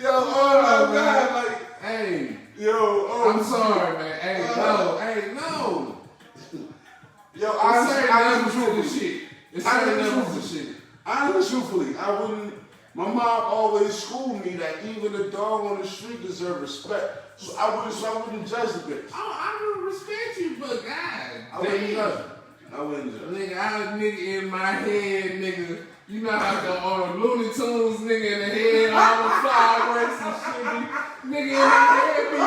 yo, oh my God. Like, Hey, yo, oh. I'm sorry, man. Hey, no. Yo, It's certain levels to the shit. It's certain levels to shit. Truthfully, I wouldn't. My mom always schooled me that even a dog on the street deserves respect. So I wouldn't judge the bitch. I would respect you, but God, I wouldn't damn. judge. I wouldn't judge. Nigga, nigga in my head, nigga. You know how the Looney Tunes, nigga in the head, all the fireworks and shit. Nigga in my head, be.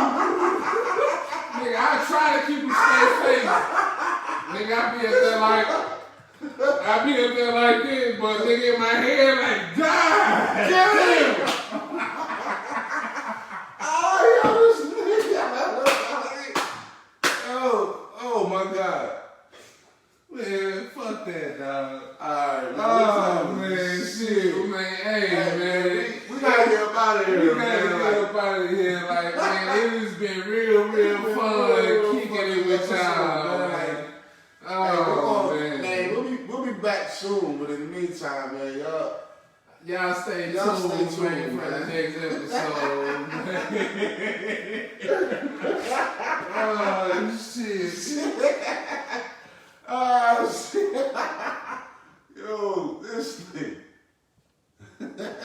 Nigga, I try to keep a straight face. Nigga, I be up there like this, but nigga in my head like, God damn. Oh my God. Man, fuck that, dog. Alright, Oh, man, shit, man, hey, man. We gotta get up out of here, We gotta man. get up out of here, like, man, it has been real fun kicking it with y'all, man. Oh, man. We'll be back soon, but in the meantime, man, Y'all stay Y'all tuned, stay tuned, man, for the man. next episode, man.